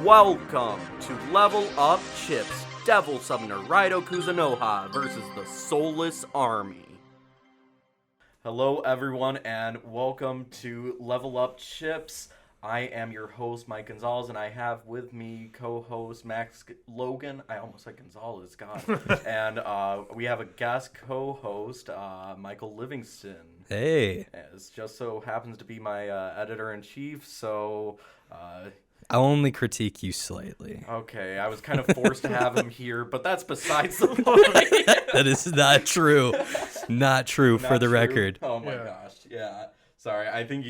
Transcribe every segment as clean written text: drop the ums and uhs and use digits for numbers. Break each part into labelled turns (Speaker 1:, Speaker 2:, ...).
Speaker 1: Welcome to Level Up Chips, Devil Summoner Raido Kuzunoha versus the Soulless Army. Hello everyone and welcome to Level Up Chips. I am your host, Mike Gonzalez, and I have with me co-host Max Logan. I almost said Gonzalez, God. And we have a guest co-host, Michael Livingston.
Speaker 2: Hey.
Speaker 1: It just so happens to be my editor-in-chief, so...
Speaker 2: I'll only critique you slightly.
Speaker 1: Okay, I was kind of forced to have him here, but that's besides the point.
Speaker 2: That is not true. Not true for the record.
Speaker 1: Oh my gosh, yeah. Sorry, I think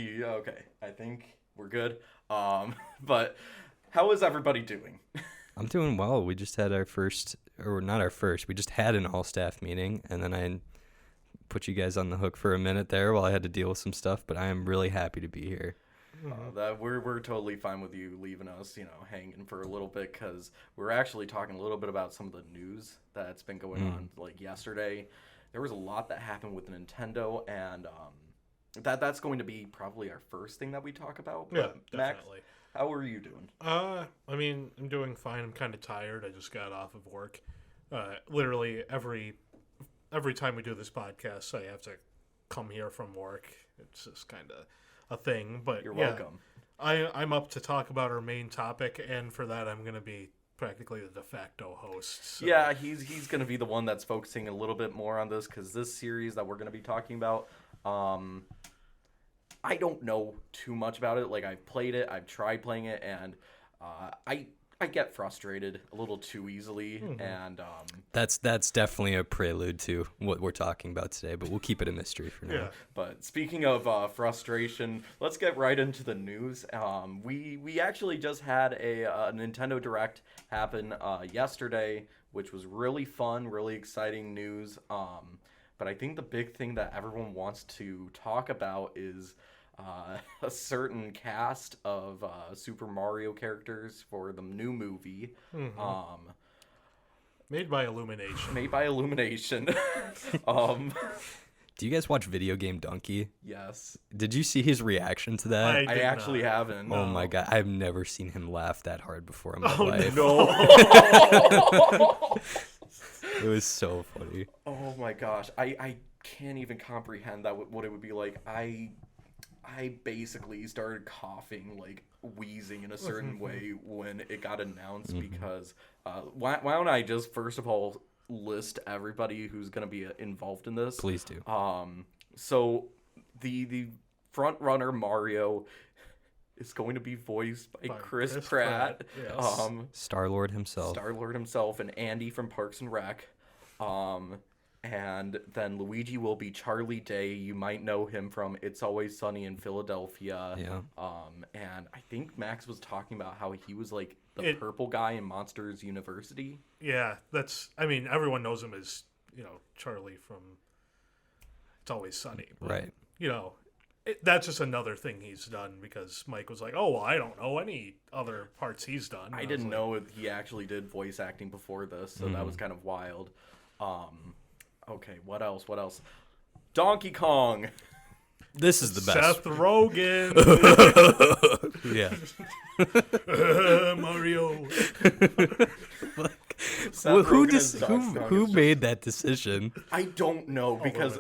Speaker 1: we're good. But how is everybody doing?
Speaker 2: I'm doing well. We just had we just had an all-staff meeting, and then I put you guys on the hook for a minute there while I had to deal with some stuff, but I am really happy to be here.
Speaker 1: That we're totally fine with you leaving us, hanging for a little bit, because we're actually talking a little bit about some of the news that's been going on. Like yesterday, there was a lot that happened with Nintendo, and that's going to be probably our first thing that we talk about. But
Speaker 3: yeah,
Speaker 1: Max,
Speaker 3: definitely.
Speaker 1: how are you doing?
Speaker 3: I'm doing fine. I'm kind of tired. I just got off of work. Literally every time we do this podcast, I have to come here from work. It's just kind of a thing, but
Speaker 1: you're welcome.
Speaker 3: I'm up to talk about our main topic, and for that I'm going to be practically the de facto host. So.
Speaker 1: Yeah, he's going to be the one that's focusing a little bit more on this, because this series that we're going to be talking about, I don't know too much about it. Like, I've played it, I've tried playing it, and I get frustrated a little too easily, and
Speaker 2: that's definitely a prelude to what we're talking about today, but we'll keep it a mystery for now.
Speaker 1: Yeah. But speaking of frustration, let's get right into the news. We actually just had a Nintendo Direct happen yesterday, which was really fun, really exciting news. But I think the big thing that everyone wants to talk about is a certain cast of Super Mario characters for the new movie.
Speaker 3: Made by Illumination.
Speaker 2: Do you guys watch Video Game Donkey?
Speaker 1: Yes.
Speaker 2: Did you see his reaction to that?
Speaker 1: I actually haven't.
Speaker 2: Oh my god, I've never seen him laugh that hard before in my life.
Speaker 1: No.
Speaker 2: It was so funny.
Speaker 1: Oh my gosh, I can't even comprehend what it would be like. I basically started coughing, like wheezing in a certain way when it got announced, because why don't I just first of all list everybody who's going to be involved in this?
Speaker 2: Please do.
Speaker 1: So the front runner Mario is going to be voiced by Chris Pratt.
Speaker 3: Yes.
Speaker 2: Star-Lord himself, and Andy from Parks and Rec. And then Luigi will be Charlie Day. You might know him from It's Always Sunny in Philadelphia. Yeah.
Speaker 1: And I think Max was talking about how he was like the purple guy in Monsters University.
Speaker 3: Yeah, everyone knows him as, Charlie from It's Always Sunny. But,
Speaker 2: right.
Speaker 3: That's just another thing he's done, because Mike was like, oh, well, I don't know any other parts he's done.
Speaker 1: I didn't know he actually did voice acting before this, so that was kind of wild. Okay, what else? Donkey Kong.
Speaker 2: This is the best.
Speaker 3: Seth Rogen.
Speaker 2: Yeah.
Speaker 3: Mario.
Speaker 2: Who made that decision?
Speaker 1: I don't know, because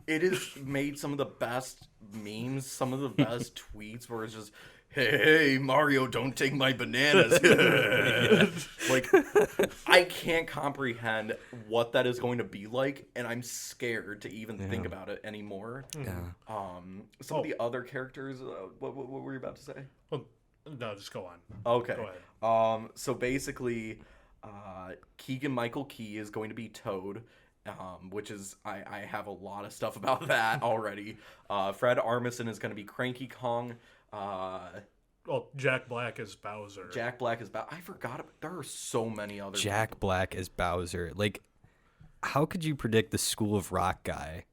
Speaker 1: it has made some of the best memes, some of the best tweets where it's just, hey, Mario, don't take my bananas. Like, I can't comprehend what that is going to be like, and I'm scared to even think about it anymore.
Speaker 2: Yeah.
Speaker 1: Some of the other characters, what were you about to say?
Speaker 3: Well, no, just go on.
Speaker 1: Okay.
Speaker 3: Go ahead.
Speaker 1: So basically, Keegan-Michael Key is going to be Toad. Which is, I have a lot of stuff about that already. Fred Armisen is going to be Cranky Kong.
Speaker 3: Well, Jack Black is Bowser.
Speaker 1: I forgot there are so many other
Speaker 2: Jack Black is Bowser. Like, how could you predict the School of Rock guy?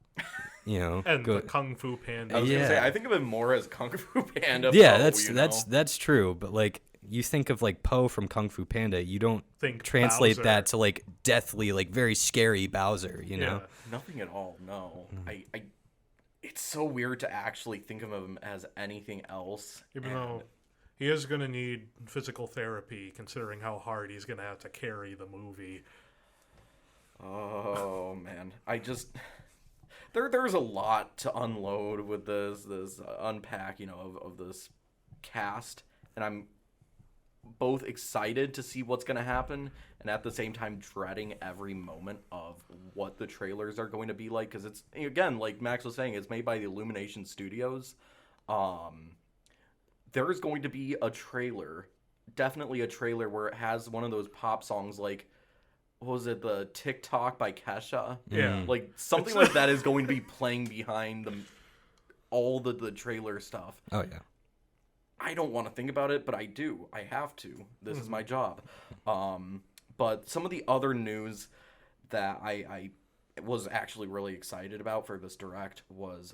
Speaker 3: And the Kung Fu Panda.
Speaker 1: I was gonna say, I think of it more as Kung Fu Panda.
Speaker 2: Yeah, that's true. But like, you think of like Poe from Kung Fu Panda, you don't translate
Speaker 3: Bowser.
Speaker 2: that to like deathly, like very scary Bowser. You know,
Speaker 1: nothing at all. No, it's so weird to actually think of him as anything else.
Speaker 3: Even though he is going to need physical therapy, considering how hard he's going to have to carry the movie.
Speaker 1: Oh man, there's a lot to unload with this unpack, of this cast, and I'm both excited to see what's going to happen and at the same time dreading every moment of what the trailers are going to be like, because it's, again, like Max was saying, it's made by the Illumination Studios. There's going to be a trailer, definitely a trailer, where it has one of those pop songs like, what was it, the TikTok by Kesha?
Speaker 3: Yeah.
Speaker 1: Like, something like that is going to be playing behind all the trailer stuff.
Speaker 2: Oh, yeah.
Speaker 1: I don't want to think about it, but I do. I have to. This is my job. But some of the other news that I was actually really excited about for this Direct was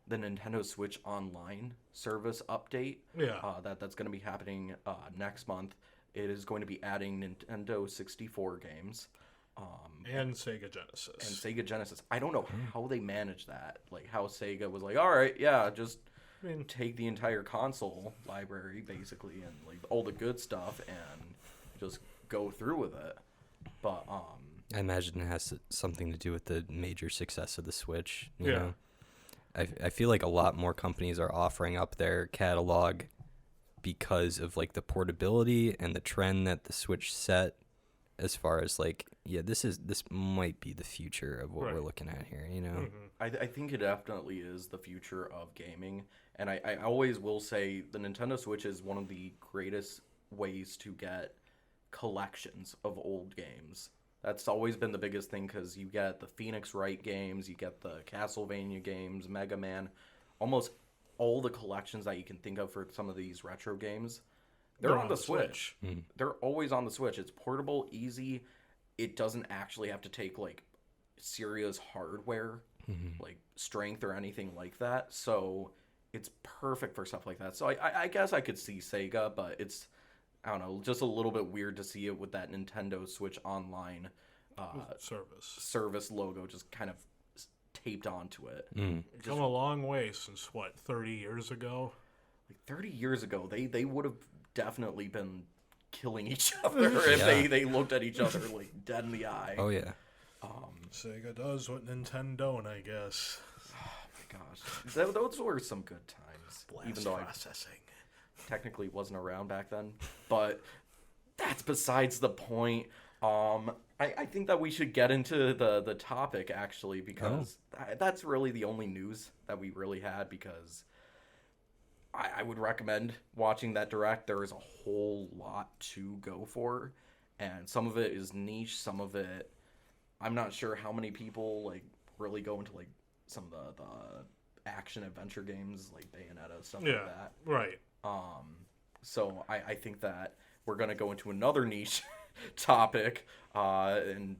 Speaker 1: the Nintendo Switch Online service update.
Speaker 3: Yeah.
Speaker 1: That's going to be happening next month. It is going to be adding Nintendo 64 games.
Speaker 3: And Sega Genesis.
Speaker 1: I don't know how they managed that. Like, how Sega was like, all right, yeah, just take the entire console library, basically, and like all the good stuff, and just go through with it. But
Speaker 2: I imagine it has something to do with the major success of the Switch. You
Speaker 3: Yeah.
Speaker 2: know? I feel like a lot more companies are offering up their catalog because of like the portability and the trend that the Switch set, as far as like, yeah, this might be the future of what we're looking at here, you know?
Speaker 1: I think it definitely is the future of gaming, and I always will say the Nintendo Switch is one of the greatest ways to get collections of old games. That's always been the biggest thing, because you get the Phoenix Wright games, you get the Castlevania games, Mega Man, almost all the collections that you can think of for some of these retro games. They're on the Switch. They're always on the Switch. It's portable, easy. It doesn't actually have to take like serious hardware, like strength or anything like that. So it's perfect for stuff like that. So I guess I could see Sega, but it's, I don't know, just a little bit weird to see it with that Nintendo Switch Online service logo just kind of taped onto it.
Speaker 3: Come a long way since, 30 years ago?
Speaker 1: Like 30 years ago, they would have definitely been killing each other if they looked at each other like dead in the eye.
Speaker 2: Oh, yeah.
Speaker 3: Sega does what Nintendo don't, I guess.
Speaker 1: Oh my gosh. Those were some good times.
Speaker 3: Blast
Speaker 1: even though
Speaker 3: processing.
Speaker 1: I technically wasn't around back then. But that's besides the point. I think that we should get into the topic, actually, because that's really the only news that we really had, because I would recommend watching that Direct. There is a whole lot to go for, and some of it is niche, some of it, I'm not sure how many people like really go into like some of the action adventure games like Bayonetta, stuff like that.
Speaker 3: Right.
Speaker 1: So I think that we're going to go into another niche topic, and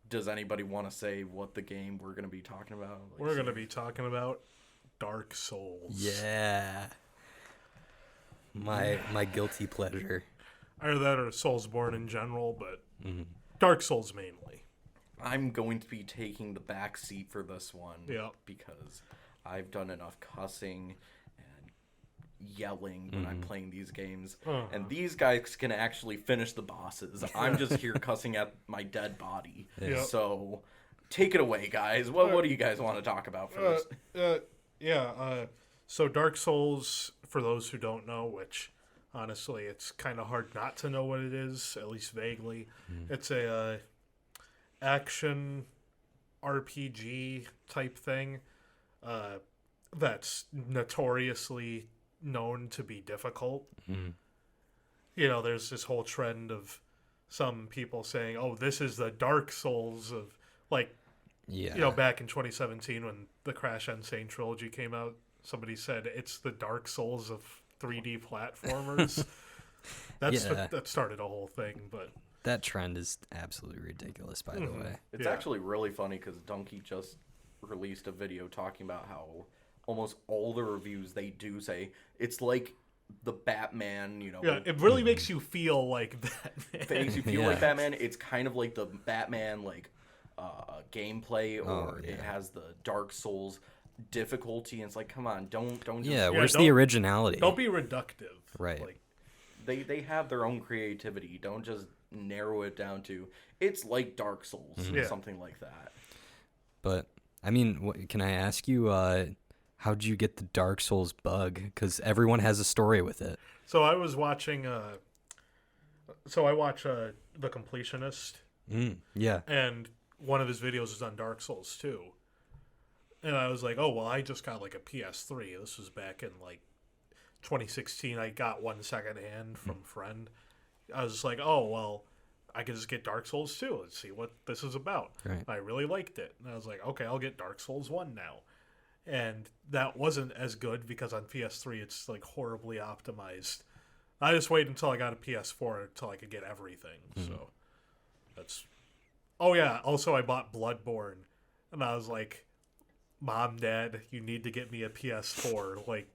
Speaker 1: does anybody want to say what the game we're going to be talking about? Like,
Speaker 3: we're going to be talking about Dark Souls.
Speaker 2: Yeah. My guilty pleasure.
Speaker 3: Either that or Soulsborne in general, but Dark Souls mainly.
Speaker 1: I'm going to be taking the back seat for this one,
Speaker 3: Yep.
Speaker 1: because I've done enough cussing and yelling when I'm playing these games, and these guys can actually finish the bosses. I'm just here cussing at my dead body.
Speaker 3: Yep.
Speaker 1: So take it away, guys. What do you guys want to talk about first?
Speaker 3: So Dark Souls, for those who don't know, which honestly it's kind of hard not to know what it is, at least vaguely. It's a action RPG type thing that's notoriously known to be difficult. You know, there's this whole trend of some people saying, oh, this is the Dark Souls of, like, you know, back in 2017 when the Crash Insane trilogy came out, somebody said it's the Dark Souls of 3D platformers. That started a whole thing, but
Speaker 2: that trend is absolutely ridiculous, by the way.
Speaker 1: It's actually really funny because Donkey just released a video talking about how almost all the reviews they do say it's like the Batman, you know.
Speaker 3: Yeah, it really makes you feel like Batman.
Speaker 1: It makes you feel like Batman. It's kind of like the Batman, like, gameplay, or it has the Dark Souls difficulty, and it's like, come on, don't just,
Speaker 2: Yeah, where's the originality?
Speaker 3: Don't be reductive.
Speaker 2: Right.
Speaker 3: Like,
Speaker 1: they have their own creativity. Don't just narrow it down to it's like Dark Souls,
Speaker 3: Yeah.
Speaker 1: something like that.
Speaker 2: But I mean, can I ask you, how'd you get the Dark Souls bug? Because everyone has a story with it.
Speaker 3: so I was watching. So I watch The Completionist,
Speaker 2: Yeah.
Speaker 3: and one of his videos is on Dark Souls 2. And I was like, oh, well, I just got like a PS3. This was back in like 2016. I got one secondhand from a friend. I was just like, oh, well, I could just get Dark Souls 2 and see what this is about.
Speaker 2: Right.
Speaker 3: I really liked it. And I was like, okay, I'll get Dark Souls 1 now. And that wasn't as good because on PS3 it's like horribly optimized. I just waited until I got a PS4 until I could get everything. So that's... Oh, yeah. Also, I bought Bloodborne. And I was like, Mom, Dad, you need to get me a PS4. Like,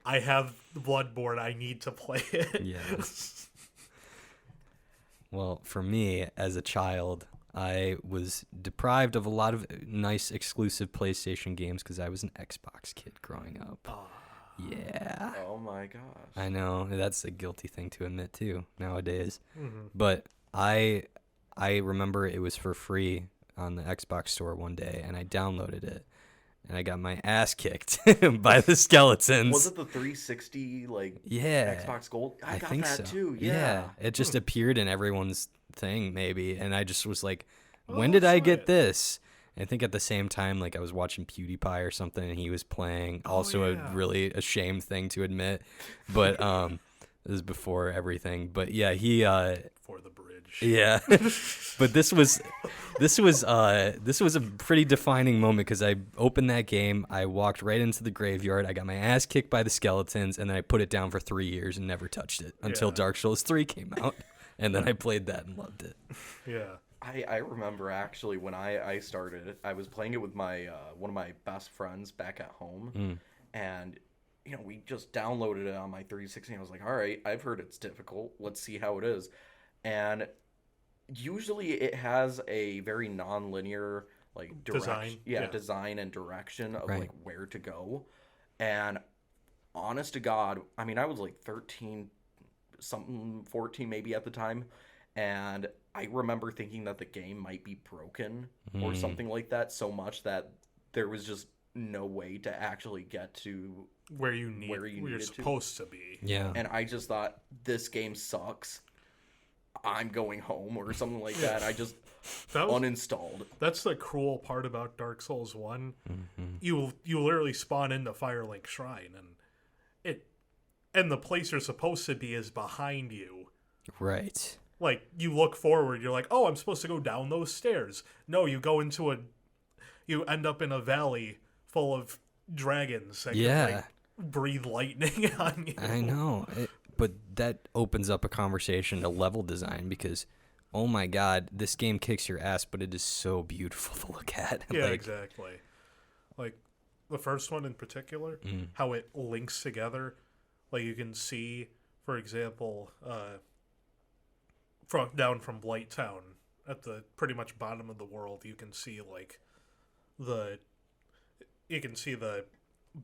Speaker 3: I have Bloodborne. I need to play it.
Speaker 2: Yeah. Well, for me, as a child, I was deprived of a lot of nice exclusive PlayStation games because I was an Xbox kid growing up. Yeah.
Speaker 1: Oh my gosh.
Speaker 2: I know. That's a guilty thing to admit, too, nowadays.
Speaker 3: Mhm.
Speaker 2: But I remember it was for free on the Xbox store one day, and I downloaded it. And I got my ass kicked by the skeletons.
Speaker 1: Was it the 360
Speaker 2: Yeah.
Speaker 1: Xbox Gold? I got
Speaker 2: think
Speaker 1: that
Speaker 2: so.
Speaker 1: too. Yeah.
Speaker 2: It just appeared in everyone's thing, maybe. And I just was like, when
Speaker 3: Oh,
Speaker 2: did I
Speaker 3: that's
Speaker 2: get
Speaker 3: right.
Speaker 2: this? And I think at the same time, I was watching PewDiePie or something, and he was playing. Also
Speaker 3: yeah.
Speaker 2: a really ashamed thing to admit. But this is before everything. But yeah, he...
Speaker 3: For the bridge.
Speaker 2: Yeah, but this was a pretty defining moment because I opened that game, I walked right into the graveyard, I got my ass kicked by the skeletons, and then I put it down for 3 years and never touched it until
Speaker 3: Yeah.
Speaker 2: Dark Souls 3 came out, and then I played that and loved it.
Speaker 3: Yeah.
Speaker 1: I remember actually when I started, I was playing it with my one of my best friends back at home, and we just downloaded it on my 360. And I was like, all right, I've heard it's difficult. Let's see how it is. And usually it has a very non-linear
Speaker 3: Design, yeah.
Speaker 1: design and direction of
Speaker 2: Right.
Speaker 1: where to go. And honest to God, I mean, I was 13 something, 14 maybe at the time, and I remember thinking that the game might be broken or something like that, so much that there was just no way to actually get to
Speaker 3: Where you're
Speaker 1: needed to.
Speaker 3: supposed to be.
Speaker 2: Yeah.
Speaker 1: And I just thought, this game sucks, I'm going home or something like that. I just
Speaker 3: That was,
Speaker 1: uninstalled.
Speaker 3: that's the cruel part about Dark Souls 1. You literally spawn into Firelink Shrine, and the place you're supposed to be is behind you.
Speaker 2: Right.
Speaker 3: Like, you look forward, you're like, oh, I'm supposed to go down those stairs. No, you go you end up in a valley full of dragons that
Speaker 2: Yeah.
Speaker 3: can, breathe lightning on you.
Speaker 2: I know, but that opens up a conversation to level design because, oh my God, this game kicks your ass, but it is so beautiful to look at.
Speaker 3: Yeah, exactly. Like, the first one in particular, how it links together. Like, you can see, for example, down from Blighttown, at the pretty much bottom of the world, you can see, the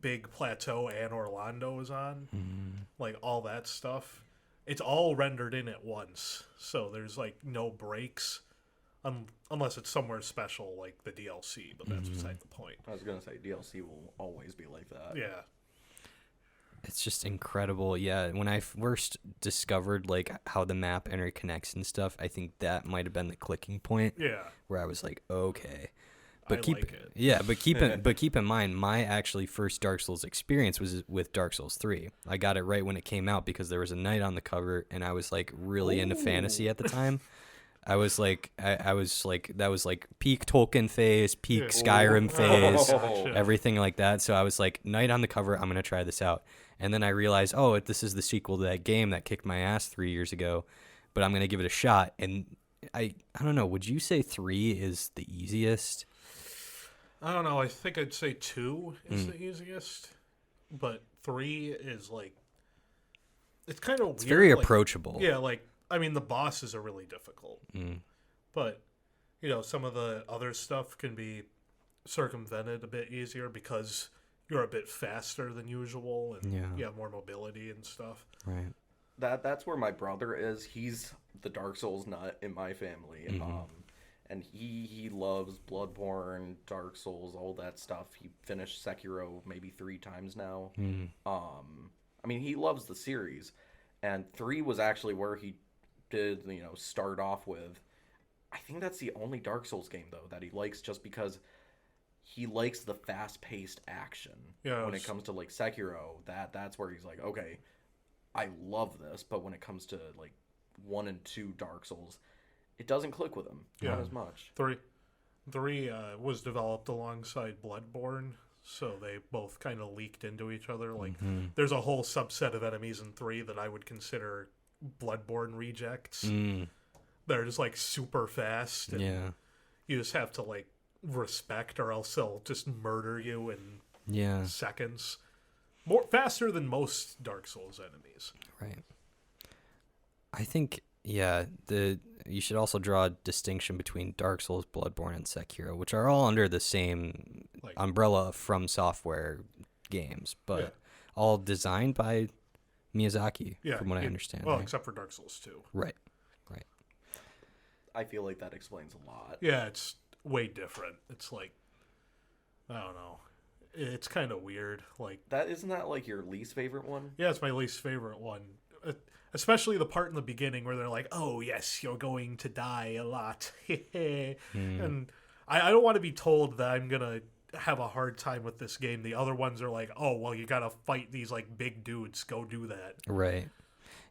Speaker 3: big plateau Anne Orlando is on. Like, all that stuff. It's all rendered in at once. So there's, no breaks. Unless it's somewhere special, like the DLC, but that's beside the point.
Speaker 1: I was going to say, DLC will always be like that.
Speaker 3: Yeah.
Speaker 2: It's just incredible. Yeah, when I first discovered how the map interconnects and stuff, I think that might have been the clicking point
Speaker 3: Yeah.
Speaker 2: where I was like, okay. But
Speaker 3: I like it.
Speaker 2: Yeah, but keep in mind, my actually first Dark Souls experience was with Dark Souls 3. I got it right when it came out because there was a knight on the cover, and I was really into fantasy at the time. I was that was peak Tolkien phase, peak
Speaker 3: Yeah.
Speaker 2: Skyrim phase,
Speaker 3: Gotcha.
Speaker 2: everything like that. So I was like, knight on the cover, I'm gonna try this out. And then I realized, oh, this is the sequel to that game that kicked my ass 3 years ago, but I'm gonna give it a shot. And I don't know. Would you say 3 is the easiest?
Speaker 3: I don't know. I think I'd say 2 is the easiest, but 3 is it's kind of weird.
Speaker 2: It's very approachable.
Speaker 3: Yeah, I mean, the bosses are really difficult, but some of the other stuff can be circumvented a bit easier because you're a bit faster than usual, and
Speaker 2: Yeah.
Speaker 3: you have more mobility and stuff.
Speaker 2: Right.
Speaker 1: That's where my brother is. He's the Dark Souls nut in my family. And he loves Bloodborne, Dark Souls, all that stuff. He finished Sekiro maybe 3 times now. I mean, he loves the series. And 3 was actually where he did, start off with. I think that's the only Dark Souls game, though, that he likes, just because he likes the fast-paced action.
Speaker 3: Yeah,
Speaker 1: when it comes to, like, Sekiro, that's where he's like, okay, I love this, but when it comes to, like, 1 and 2 Dark Souls, it doesn't click with him. Not as much.
Speaker 3: 3 was developed alongside Bloodborne, so they both kind of leaked into each other. Like, there's a whole subset of enemies in 3 that I would consider Bloodborne rejects. They're just, like, super fast. And you just have to, like, respect, or else they'll just murder you in seconds. Faster than most Dark Souls enemies.
Speaker 2: Right. I think, you should also draw a distinction between Dark Souls, Bloodborne, and Sekiro, which are all under the same umbrella of From Software games, but all designed by Miyazaki, from what I understand.
Speaker 3: Well,
Speaker 2: right?
Speaker 3: except for Dark Souls 2.
Speaker 2: Right.
Speaker 1: I feel like that explains a lot.
Speaker 3: Yeah, it's way different. It's like, I don't know. It's kind of weird. Like,
Speaker 1: Isn't that like your least favorite one?
Speaker 3: Yeah, it's my least favorite one. Especially the part in the beginning where they're like, oh, yes, you're going to die a lot. And I don't want to be told that I'm going to have a hard time with this game. The other ones are like, oh, well, you got to fight these, like, big dudes. Go do that.
Speaker 2: Right.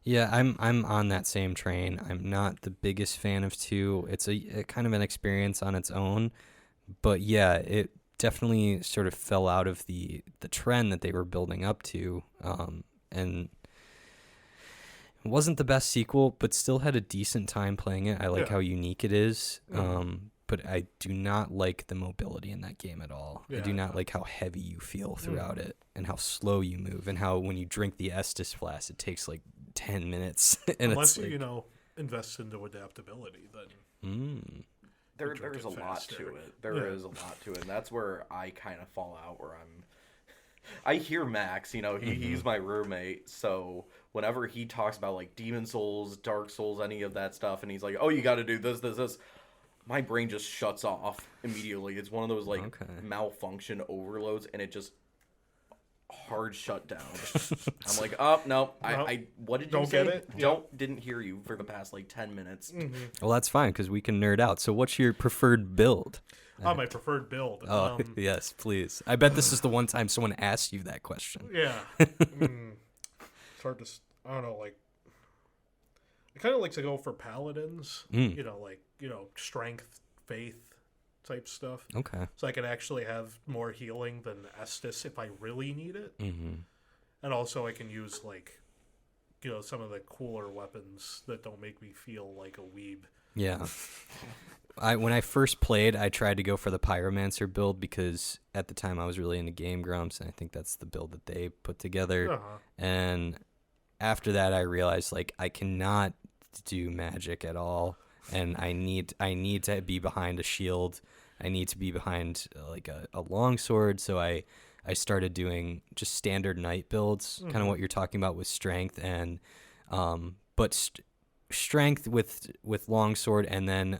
Speaker 2: Yeah, I'm on that same train. I'm not the biggest fan of 2. It's a kind of an experience on its own. But, yeah, it definitely sort of fell out of the trend that they were building up to. And it wasn't the best sequel, but still had a decent time playing it. I like how unique it is. But I do not like the mobility in that game at all. I do not like how heavy you feel throughout it, and how slow you move, and how when you drink the Estus flask, it takes like 10 minutes. And
Speaker 3: Unless
Speaker 2: it's like,
Speaker 3: you, invest into adaptability, then
Speaker 1: There's a lot to it. There is a lot to it, and that's where I kind of fall out, where I hear Max, he's my roommate, so whenever he talks about, like, Demon Souls, Dark Souls, any of that stuff, and he's like, oh, you got to do this, my brain just shuts off immediately. It's one of those, like, malfunction overloads, and it just hard shut down. I'm like, oh, no, I what did you
Speaker 3: don't
Speaker 1: say?
Speaker 3: Get it?
Speaker 1: Didn't hear you for the past, like, 10 minutes.
Speaker 2: Well, that's fine, because we can nerd out. So what's your preferred build?
Speaker 3: Oh, my preferred build.
Speaker 2: Oh, yes, please. I bet this is the one time someone asked you that question.
Speaker 3: Yeah. It's hard to, I don't know, like, I kind of like to go for paladins, strength, faith type stuff.
Speaker 2: Okay.
Speaker 3: So I can actually have more healing than Estus if I really need it. And also I can use, like, some of the cooler weapons that don't make me feel like a weeb.
Speaker 2: Yeah. When I first played, I tried to go for the Pyromancer build because at the time I was really into Game Grumps, and I think that's the build that they put together. And after that, I realized, like, I cannot do magic at all, and I need to be behind a shield. I need to be behind like a longsword. So I started doing just standard knight builds, kind of what you're talking about with strength, and strength with longsword, and then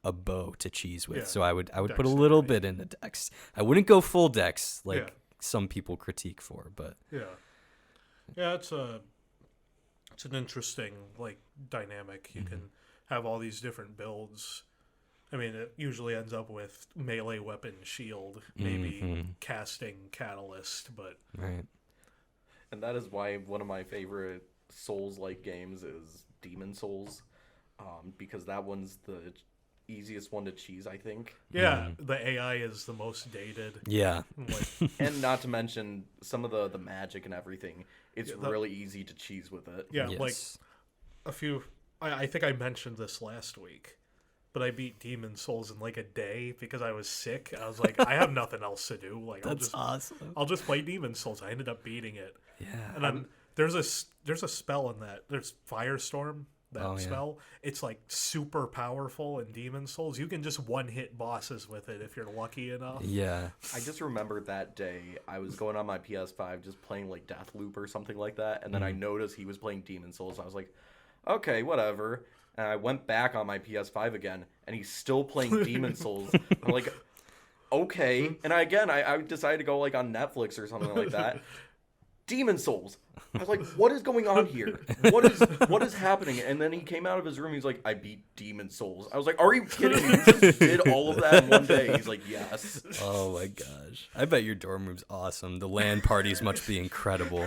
Speaker 2: a bow to cheese with. So I would put a little bit into dex. I wouldn't go full dex like some people critique for, but
Speaker 3: it's an interesting, like, dynamic. You can have all these different builds. I mean, it usually ends up with melee weapon, shield, maybe casting, catalyst, but
Speaker 2: right.
Speaker 1: And that is why one of my favorite Souls-like games is Demon Souls, because that one's the easiest one to cheese, I think.
Speaker 3: Yeah, the AI is the most dated.
Speaker 2: Yeah.
Speaker 3: Like,
Speaker 1: and not to mention some of the magic and everything. It's really easy to cheese with it.
Speaker 3: Yeah, like a few... I think I mentioned this last week, but I beat Demon Souls in like a day because I was sick. I was like, I have nothing else to do. Like,
Speaker 2: awesome.
Speaker 3: I'll just play Demon Souls. I ended up beating it.
Speaker 2: Yeah.
Speaker 3: And then there's a spell in that. There's Firestorm, that spell. It's like super powerful in Demon Souls. You can just one-hit bosses with it if you're lucky enough.
Speaker 2: Yeah.
Speaker 1: I just remember that day I was going on my PS5 just playing like Deathloop or something like that, and then I noticed he was playing Demon Souls. I was like, okay, whatever. And I went back on my PS5 again, and he's still playing Demon Souls. I'm like, okay. And I decided to go like on Netflix or something like that. Demon Souls. I was like, what is going on here? What is happening? And then he came out of his room. He's like, I beat Demon Souls. I was like, are you kidding me? You just did all of that in one day. He's like, yes.
Speaker 2: Oh my gosh. I bet your dorm room's awesome. The LAN parties must be incredible.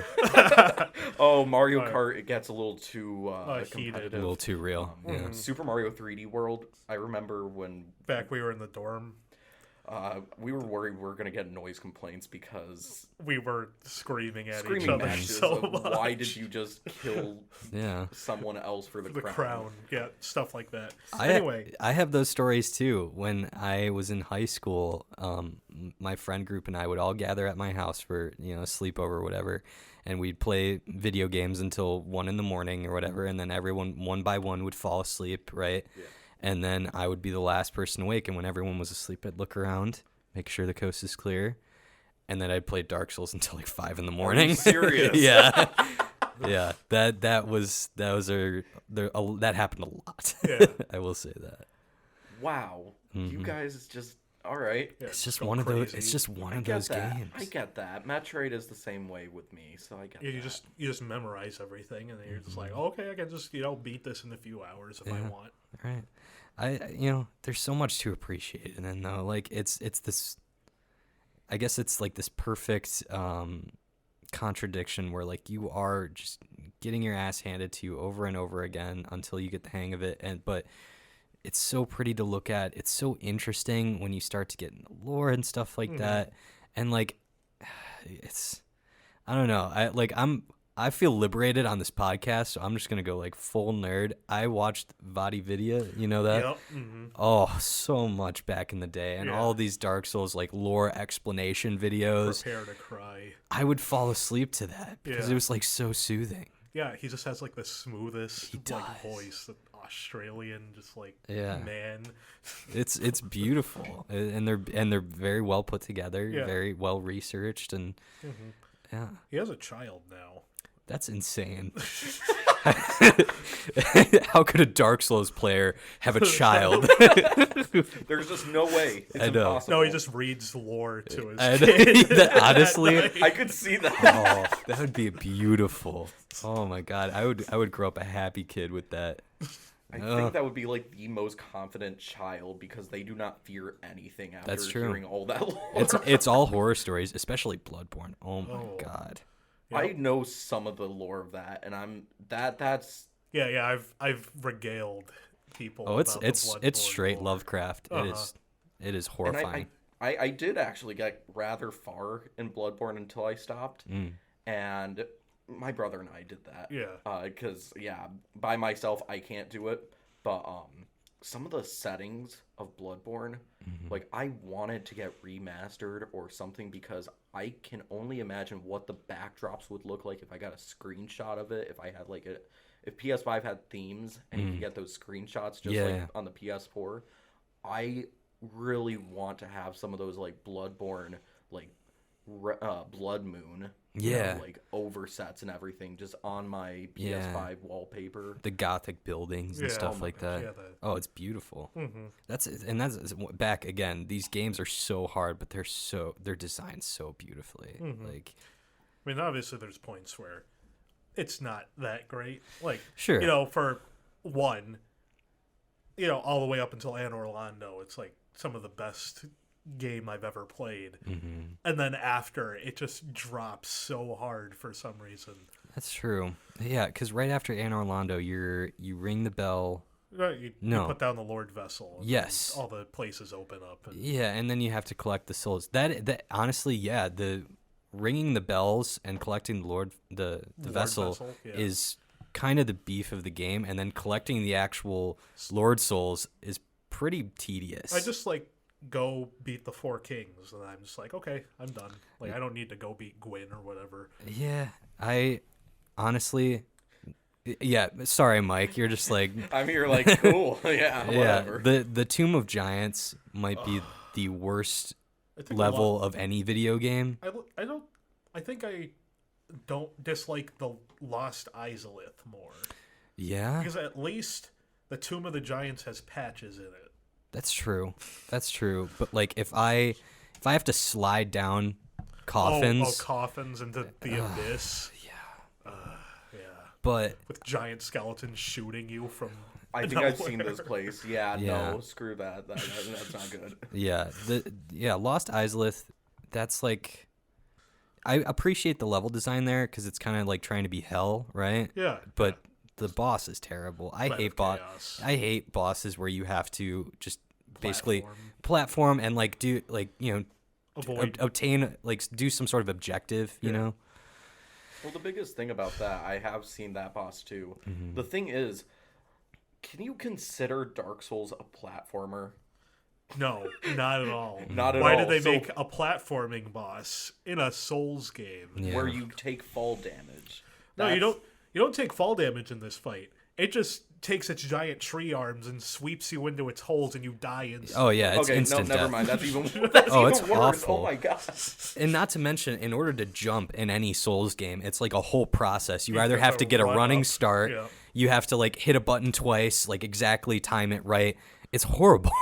Speaker 1: Oh, Mario Kart, it gets a little too competitive.
Speaker 2: A little too real. Yeah.
Speaker 1: Super Mario 3D World, I remember when...
Speaker 3: Back we were in the dorm.
Speaker 1: We were worried we were going to get noise complaints because...
Speaker 3: We were screaming at each other
Speaker 1: matches
Speaker 3: so
Speaker 1: of
Speaker 3: much.
Speaker 1: Why did you just kill
Speaker 2: Yeah.
Speaker 1: someone else for the
Speaker 3: crown? Yeah, stuff like that.
Speaker 2: Anyway. I have those stories too. When I was in high school, my friend group and I would all gather at my house for, a sleepover or whatever, and we'd play video games until 1 a.m. or whatever, and then everyone, one by one, would fall asleep, right? Yeah. And then I would be the last person awake, and when everyone was asleep, I'd look around, make sure the coast is clear, and then I'd play Dark Souls until like 5 a.m.
Speaker 1: Are you serious?
Speaker 2: Yeah. Yeah, that happened a lot. Yeah. I will say that.
Speaker 1: Wow. You guys just... All right.
Speaker 2: Yeah, it's just one of those. It's just one of those games.
Speaker 1: I get that. Metroid is the same way with me, so I get that.
Speaker 3: You just memorize everything, and then you're just like, oh, okay, I can just beat this in a few hours if I want.
Speaker 2: Right. There's so much to appreciate, and then though, like it's this. I guess it's like this perfect contradiction where like you are just getting your ass handed to you over and over again until you get the hang of it, but it's so pretty to look at. It's so interesting when you start to get in the lore and stuff like that. And like, I don't know. I feel liberated on this podcast, so I'm just going to go like full nerd. I watched Vadividya, you know that?
Speaker 3: Yep. Mm-hmm.
Speaker 2: Oh, so much back in the day. And all these Dark Souls like lore explanation videos.
Speaker 3: Prepare to cry.
Speaker 2: I would fall asleep to that because it was like so soothing.
Speaker 3: Yeah, he just has like the smoothest voice, Australian, just like man.
Speaker 2: It's beautiful, and they're very well put together, very well researched, and
Speaker 3: he has a child now.
Speaker 2: That's insane. How could a Dark Souls player have a child?
Speaker 1: There's just no way. It's impossible.
Speaker 3: No, he just reads lore to his kid.
Speaker 2: Honestly,
Speaker 1: I could see that.
Speaker 2: Oh, that would be beautiful. Oh my god, I would grow up a happy kid with that.
Speaker 1: I think that would be like the most confident child because they do not fear anything after hearing all that lore.
Speaker 2: It's all horror stories, especially Bloodborne. Oh my god.
Speaker 1: Yep. I know some of the lore of that, and that's
Speaker 3: I've regaled people.
Speaker 2: Oh, it's straight lore. Lovecraft. It is horrifying.
Speaker 1: And I did actually get rather far in Bloodborne until I stopped, and my brother and I did that.
Speaker 3: Yeah.
Speaker 1: Because by myself I can't do it, but some of the settings of Bloodborne, like I wanted to get remastered or something because I can only imagine what the backdrops would look like if I got a screenshot of it. If I had like if PS5 had themes and you could get those screenshots just like on the PS4, I really want to have some of those like Bloodborne like Blood Moon. Like oversets and everything just on my PS5 wallpaper.
Speaker 2: The gothic buildings and stuff like that. Oh, it's beautiful. That's back again. These games are so hard, but they're designed so beautifully. Like,
Speaker 3: I mean, obviously there's points where it's not that great. Like,
Speaker 2: sure,
Speaker 3: for one, all the way up until Anne Orlando, it's like some of the best game I've ever played, and then after it just drops so hard for some reason.
Speaker 2: That's true. Yeah, because right after Anne Orlando, you ring the bell.
Speaker 3: You put down the Lord Vessel. And
Speaker 2: yes,
Speaker 3: all the places open up.
Speaker 2: And then you have to collect the souls. That honestly, the ringing the bells and collecting the vessel is kind of the beef of the game, and then collecting the actual Lord souls is pretty tedious.
Speaker 3: I just go beat the 4 kings, and I'm just like, okay, I'm done. I don't need to go beat Gwyn or whatever.
Speaker 2: Yeah, I honestly, Yeah, sorry, Mike. You're just like,
Speaker 1: I'm here like, cool. Yeah, whatever.
Speaker 2: The Tomb of Giants might be the worst
Speaker 3: I think
Speaker 2: level of any video game.
Speaker 3: I think I don't dislike the Lost Izalith more.
Speaker 2: Yeah,
Speaker 3: Because at least the Tomb of the Giants has patches in it.
Speaker 2: that's true. That's true. But like, if I have to slide down coffins,
Speaker 3: Coffins into the abyss.
Speaker 2: yeah.
Speaker 3: Yeah.
Speaker 2: But
Speaker 3: With giant skeletons shooting you from
Speaker 1: I think I've seen this place. Yeah,
Speaker 2: Yeah.
Speaker 1: no, screw that. That's not good.
Speaker 2: yeah, Lost Izalith. That's like, I appreciate the level design there because it's kind of like trying to be hell, right?
Speaker 3: Yeah.
Speaker 2: But the boss is terrible. I
Speaker 3: Web
Speaker 2: hate
Speaker 3: of chaos.
Speaker 2: I hate bosses where you have to just basically
Speaker 3: Platform.
Speaker 2: platform and like do like
Speaker 3: Avoid.
Speaker 2: obtain like do some sort of objective. You
Speaker 3: Yeah.
Speaker 2: know.
Speaker 1: Well, the biggest thing about that, I have seen that boss too.
Speaker 2: Mm-hmm.
Speaker 1: The thing is, can you consider Dark Souls a platformer?
Speaker 3: No, not at all.
Speaker 1: Not at
Speaker 3: Why
Speaker 1: all.
Speaker 3: did they
Speaker 1: So-
Speaker 3: make a platforming boss in a Souls game?
Speaker 2: Yeah.
Speaker 1: Where you take fall damage?
Speaker 3: No, you
Speaker 1: That's-
Speaker 3: don't take fall damage in this fight. It just takes its giant tree arms and sweeps you into its holes, and you die instantly.
Speaker 2: Oh yeah, it's
Speaker 1: Okay, no,
Speaker 2: instant
Speaker 1: never
Speaker 2: death.
Speaker 1: mind. That's even
Speaker 2: Oh,
Speaker 1: even
Speaker 2: it's
Speaker 1: worse.
Speaker 2: awful.
Speaker 1: Oh my gosh.
Speaker 2: And not to mention, in order to jump in any Souls game, it's like a whole process. You either
Speaker 3: have
Speaker 2: have
Speaker 3: to
Speaker 2: to get a
Speaker 3: run
Speaker 2: running
Speaker 3: up,
Speaker 2: start,
Speaker 3: yeah.
Speaker 2: you have to like hit a button twice, like exactly time it right. It's horrible.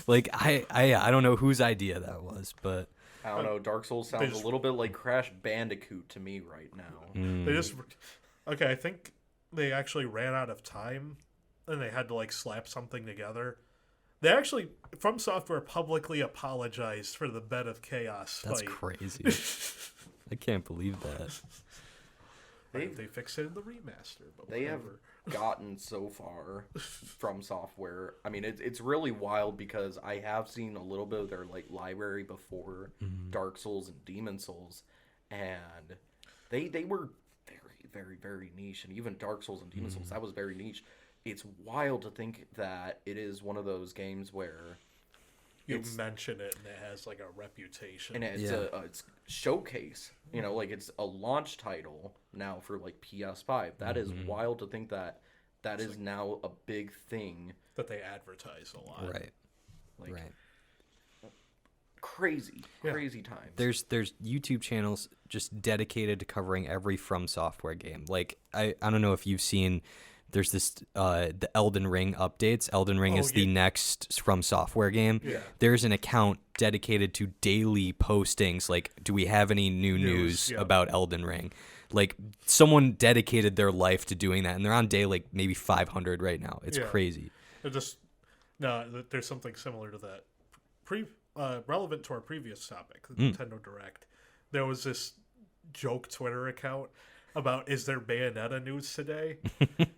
Speaker 2: Like I don't know whose idea that was, but
Speaker 1: I don't know. Dark Souls sounds
Speaker 3: just-
Speaker 1: a little bit like Crash Bandicoot to me right now.
Speaker 2: Mm.
Speaker 3: They just okay. I think they actually ran out of time, and they had to like slap something together. They actually, From Software, publicly apologized for the Bed of Chaos
Speaker 2: that's
Speaker 3: fight.
Speaker 2: crazy. I can't believe that.
Speaker 3: They fixed it in the remaster, but
Speaker 1: They have
Speaker 3: whatever.
Speaker 1: gotten so far from Software. I mean, it's really wild because I have seen a little bit of their like library before Dark Souls and Demon Souls, and they were very, very niche. And even Dark Souls and Demon Souls, that was very niche. It's wild to think that it is one of those games where
Speaker 3: You mention it, and it has like a reputation.
Speaker 1: and it's
Speaker 2: Yeah.
Speaker 1: it's showcase. You know, like it's a launch title now for like PS5. That is wild to think that is now a big thing.
Speaker 3: that they advertise a lot.
Speaker 2: Right.
Speaker 1: Like
Speaker 2: Right.
Speaker 1: crazy
Speaker 3: Yeah.
Speaker 1: times.
Speaker 2: There's YouTube channels just dedicated to covering every From Software game. Like I don't know if you've seen, there's this the Elden Ring updates. Elden Ring is the
Speaker 3: yeah.
Speaker 2: next From Software game.
Speaker 3: Yeah.
Speaker 2: There's an account dedicated to daily postings like, do we have any new news
Speaker 3: yeah.
Speaker 2: about Elden Ring? Like someone dedicated their life to doing that, and they're on day like maybe 500 right now. It's
Speaker 3: Yeah.
Speaker 2: crazy.
Speaker 3: They're just there's something similar to that. Relevant to our previous topic, the Nintendo Direct. There was this joke Twitter account about, is there Bayonetta news today?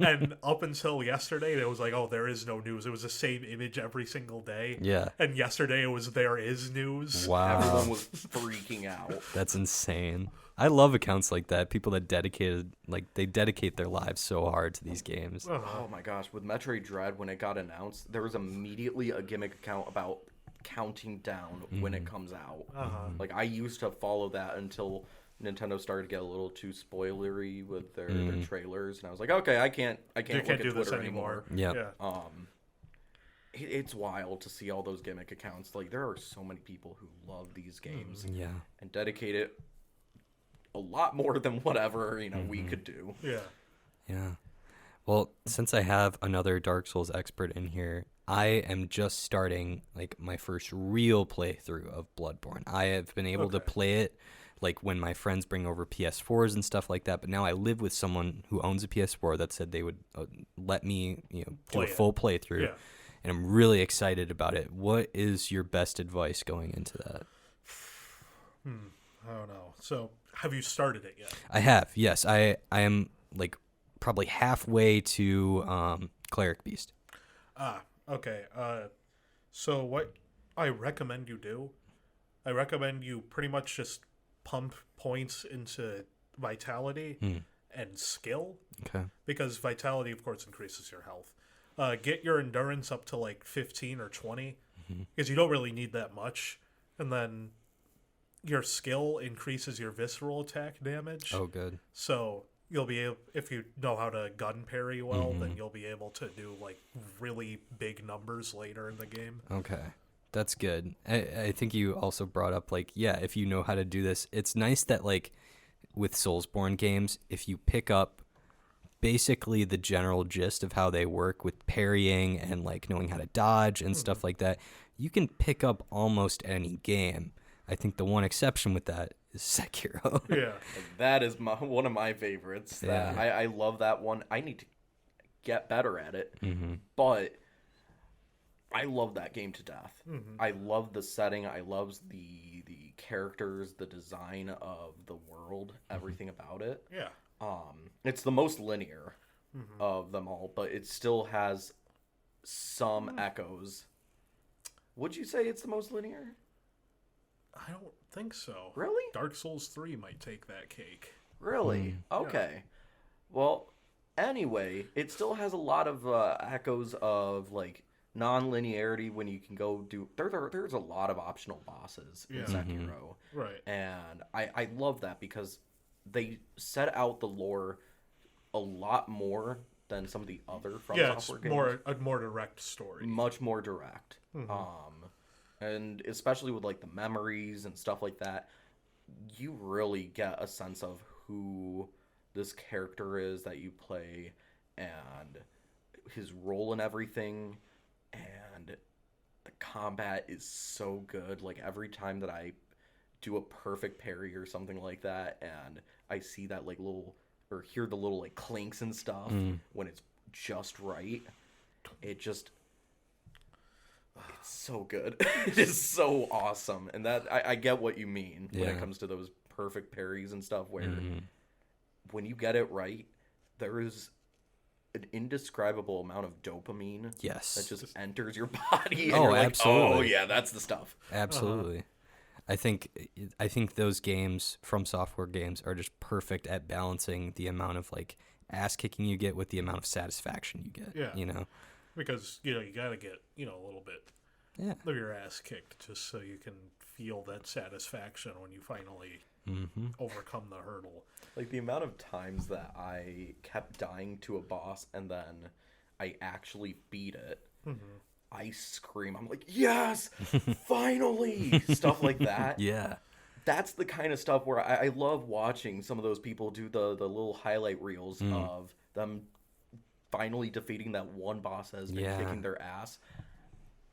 Speaker 3: And up until yesterday, it was like, oh, there is no news. It was the same image every single day.
Speaker 2: Yeah.
Speaker 3: And yesterday, it was, there is news.
Speaker 2: Wow.
Speaker 1: Everyone was freaking out.
Speaker 2: That's insane. I love accounts like that. People that they dedicate their lives so hard to these games.
Speaker 1: Oh my gosh, with Metroid Dread, when it got announced, there was immediately a gimmick account about counting down when it comes out. Like I used to follow that until Nintendo started to get a little too spoilery with their trailers, and I was like, okay, I can't
Speaker 3: You
Speaker 1: look
Speaker 3: can't
Speaker 1: at
Speaker 3: do this
Speaker 1: Twitter
Speaker 3: anymore.
Speaker 2: Yeah.
Speaker 1: It's wild to see all those gimmick accounts. Like there are so many people who love these games
Speaker 2: Yeah.
Speaker 1: and dedicate it a lot more than whatever we could do.
Speaker 3: Yeah.
Speaker 2: Yeah. Well, since I have another Dark Souls expert in here, I am just starting like my first real playthrough of Bloodborne. I have been able to play it like when my friends bring over PS4s and stuff like that, but now I live with someone who owns a PS4 that said they would let me, do
Speaker 3: Play
Speaker 2: a
Speaker 3: it.
Speaker 2: full playthrough.
Speaker 3: Yeah.
Speaker 2: And I'm really excited about it. What is your best advice going into that?
Speaker 3: I don't know. So, have you started it yet?
Speaker 2: I have, yes. I am like probably halfway to Cleric Beast.
Speaker 3: Okay. So what I recommend you do, I recommend you pretty much just pump points into vitality and skill,
Speaker 2: Okay.
Speaker 3: because vitality, of course, increases your health. Get your endurance up to like 15 or 20, because you don't really need that much. And then your skill increases your visceral attack damage.
Speaker 2: Oh, good.
Speaker 3: So you'll be able, if you know how to gun parry well, then you'll be able to do like really big numbers later in the game.
Speaker 2: Okay. That's good. I think you also brought up, like, yeah, if you know how to do this, it's nice that, like, with Soulsborne games, if you pick up basically the general gist of how they work with parrying and, like, knowing how to dodge and stuff like that, you can pick up almost any game. I think the one exception with that is Sekiro.
Speaker 3: Yeah.
Speaker 1: That is one of my favorites. That
Speaker 2: Yeah.
Speaker 1: I love that one. I need to get better at it,
Speaker 2: Mm-hmm.
Speaker 1: but I love that game to death. I love the setting. I love the characters, the design of the world, everything about it.
Speaker 3: Yeah.
Speaker 1: It's the most linear of them all, but it still has some echoes. Would you say it's the most linear?
Speaker 3: I don't think so.
Speaker 1: Really?
Speaker 3: Dark Souls 3 might take that cake.
Speaker 1: Really? Okay. Well, anyway, it still has a lot of echoes of, like, non-linearity when you can go do... There's a lot of optional bosses in Sekiro.
Speaker 3: Right.
Speaker 1: And I love that because they set out the lore a lot more than some of the other From
Speaker 3: Yeah, it's
Speaker 1: Software games.
Speaker 3: a more direct story.
Speaker 1: Much more direct. And especially with, like, the memories and stuff like that, you really get a sense of who this character is that you play and his role in everything. And the combat is so good. Like, every time that I do a perfect parry or something like that, and I see that, like, little, or hear the little, like, clinks and stuff when it's just right, it's so good. It is so awesome. And that, I get what you mean when it comes to those perfect parries and stuff, where when you get it right, there is an indescribable amount of dopamine
Speaker 2: Yes.
Speaker 1: that just enters your body. And
Speaker 2: Oh,
Speaker 1: you're like,
Speaker 2: absolutely.
Speaker 1: oh, yeah, that's the stuff.
Speaker 2: Absolutely. I think those games, From Software games, are just perfect at balancing the amount of, like, ass kicking you get with the amount of satisfaction you get.
Speaker 3: Yeah.
Speaker 2: You know?
Speaker 3: Because, you gotta get, a little bit
Speaker 2: Yeah.
Speaker 3: of your ass kicked just so you can feel that satisfaction when you finally overcome the hurdle.
Speaker 1: Like, the amount of times that I kept dying to a boss and then I actually beat it, I scream. I'm like, yes, finally! Stuff like that.
Speaker 2: Yeah.
Speaker 1: That's the kind of stuff where I love watching some of those people do the little highlight reels of them finally defeating that one boss that has been kicking their ass.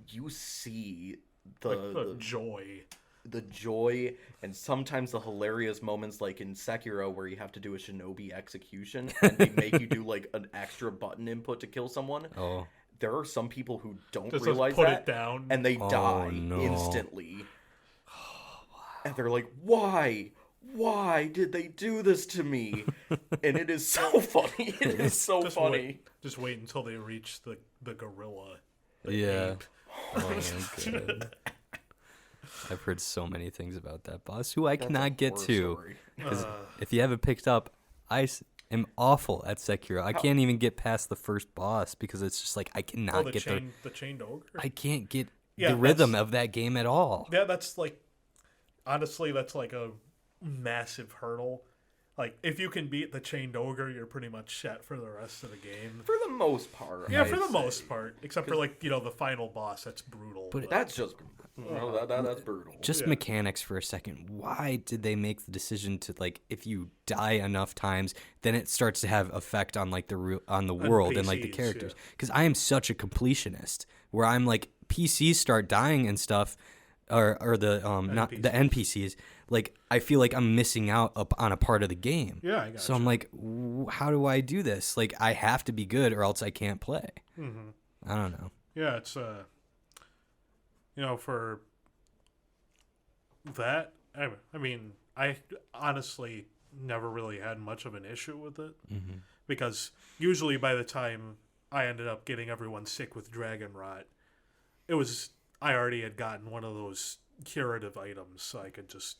Speaker 1: You see
Speaker 3: The joy.
Speaker 1: the joy and sometimes the hilarious moments, like in Sekiro where you have to do a shinobi execution and they make you do, like, an extra button input to kill someone.
Speaker 2: Oh.
Speaker 1: There are some people who don't
Speaker 3: Just
Speaker 1: realize
Speaker 3: put
Speaker 1: that
Speaker 3: it down.
Speaker 1: and they die
Speaker 2: no.
Speaker 1: instantly. And they're like, why did they do this to me? And it is so funny. It is so
Speaker 3: Just
Speaker 1: funny.
Speaker 3: Just wait until they reach the gorilla.
Speaker 2: Yeah.
Speaker 3: ape.
Speaker 2: Oh, my God. I've heard so many things about that boss who I cannot get
Speaker 1: Horror
Speaker 2: to.
Speaker 1: story.
Speaker 2: Because if you haven't picked up, am awful at Sekiro. I can't even get past the first boss because it's just like I cannot get
Speaker 3: the chained ogre.
Speaker 2: I can't get
Speaker 3: Yeah,
Speaker 2: the rhythm of that game at all.
Speaker 3: Yeah, that's like, honestly, that's like a massive hurdle. Like, if you can beat the chained ogre, you're pretty much set for the rest of the game.
Speaker 1: For the most part.
Speaker 3: Yeah,
Speaker 1: I'd
Speaker 3: for the
Speaker 1: say.
Speaker 3: most part, except for, like, the final boss. That's brutal.
Speaker 2: But
Speaker 1: That's just... that's brutal.
Speaker 2: Just
Speaker 3: Yeah.
Speaker 2: mechanics for a second. Why did they make the decision to, like, if you die enough times, then it starts to have effect on, like, on the world and, like, the
Speaker 3: NPCs,
Speaker 2: characters?
Speaker 3: yeah.
Speaker 2: Because I am such a completionist where I'm like, PCs start dying and stuff, or the not the NPCs. Like, I feel like I'm missing out on a part of the game.
Speaker 3: Yeah, I got
Speaker 2: So I'm like, how do I do this? Like, I have to be good or else I can't play. I don't know.
Speaker 3: Yeah, it's for that. I mean, I honestly never really had much of an issue with it because usually by the time I ended up getting everyone sick with dragon rot, I already had gotten one of those curative items, so I could just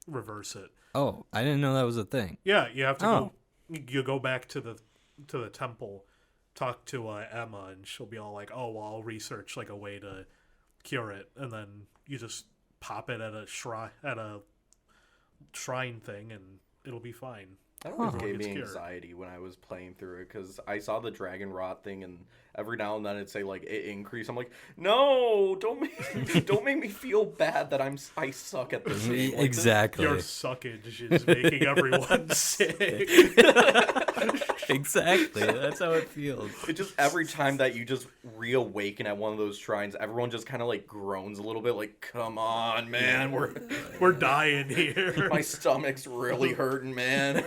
Speaker 3: reverse it.
Speaker 2: Oh, I didn't know that was a thing.
Speaker 3: Yeah, you have to go. You go back to the temple, talk to Emma, and she'll be all like, "Oh, well, I'll research like a way to cure it," and then you just pop it at a shrine thing, and it'll be fine.
Speaker 1: That always
Speaker 2: Huh.
Speaker 1: gave
Speaker 3: Gets
Speaker 1: me
Speaker 3: cured.
Speaker 1: anxiety when I was playing through it because I saw the dragon rot thing, and every now and then it'd say like it increase. I'm like, no, don't make me feel bad that I suck at this game. Like,
Speaker 2: Exactly.
Speaker 3: Your suckage is making everyone sick.
Speaker 2: Exactly. That's how it feels.
Speaker 1: It just every time that you just reawaken at one of those shrines, everyone just kind of like groans a little bit, like, "Come on, man,
Speaker 3: We're dying here.
Speaker 1: my stomach's really hurting, man."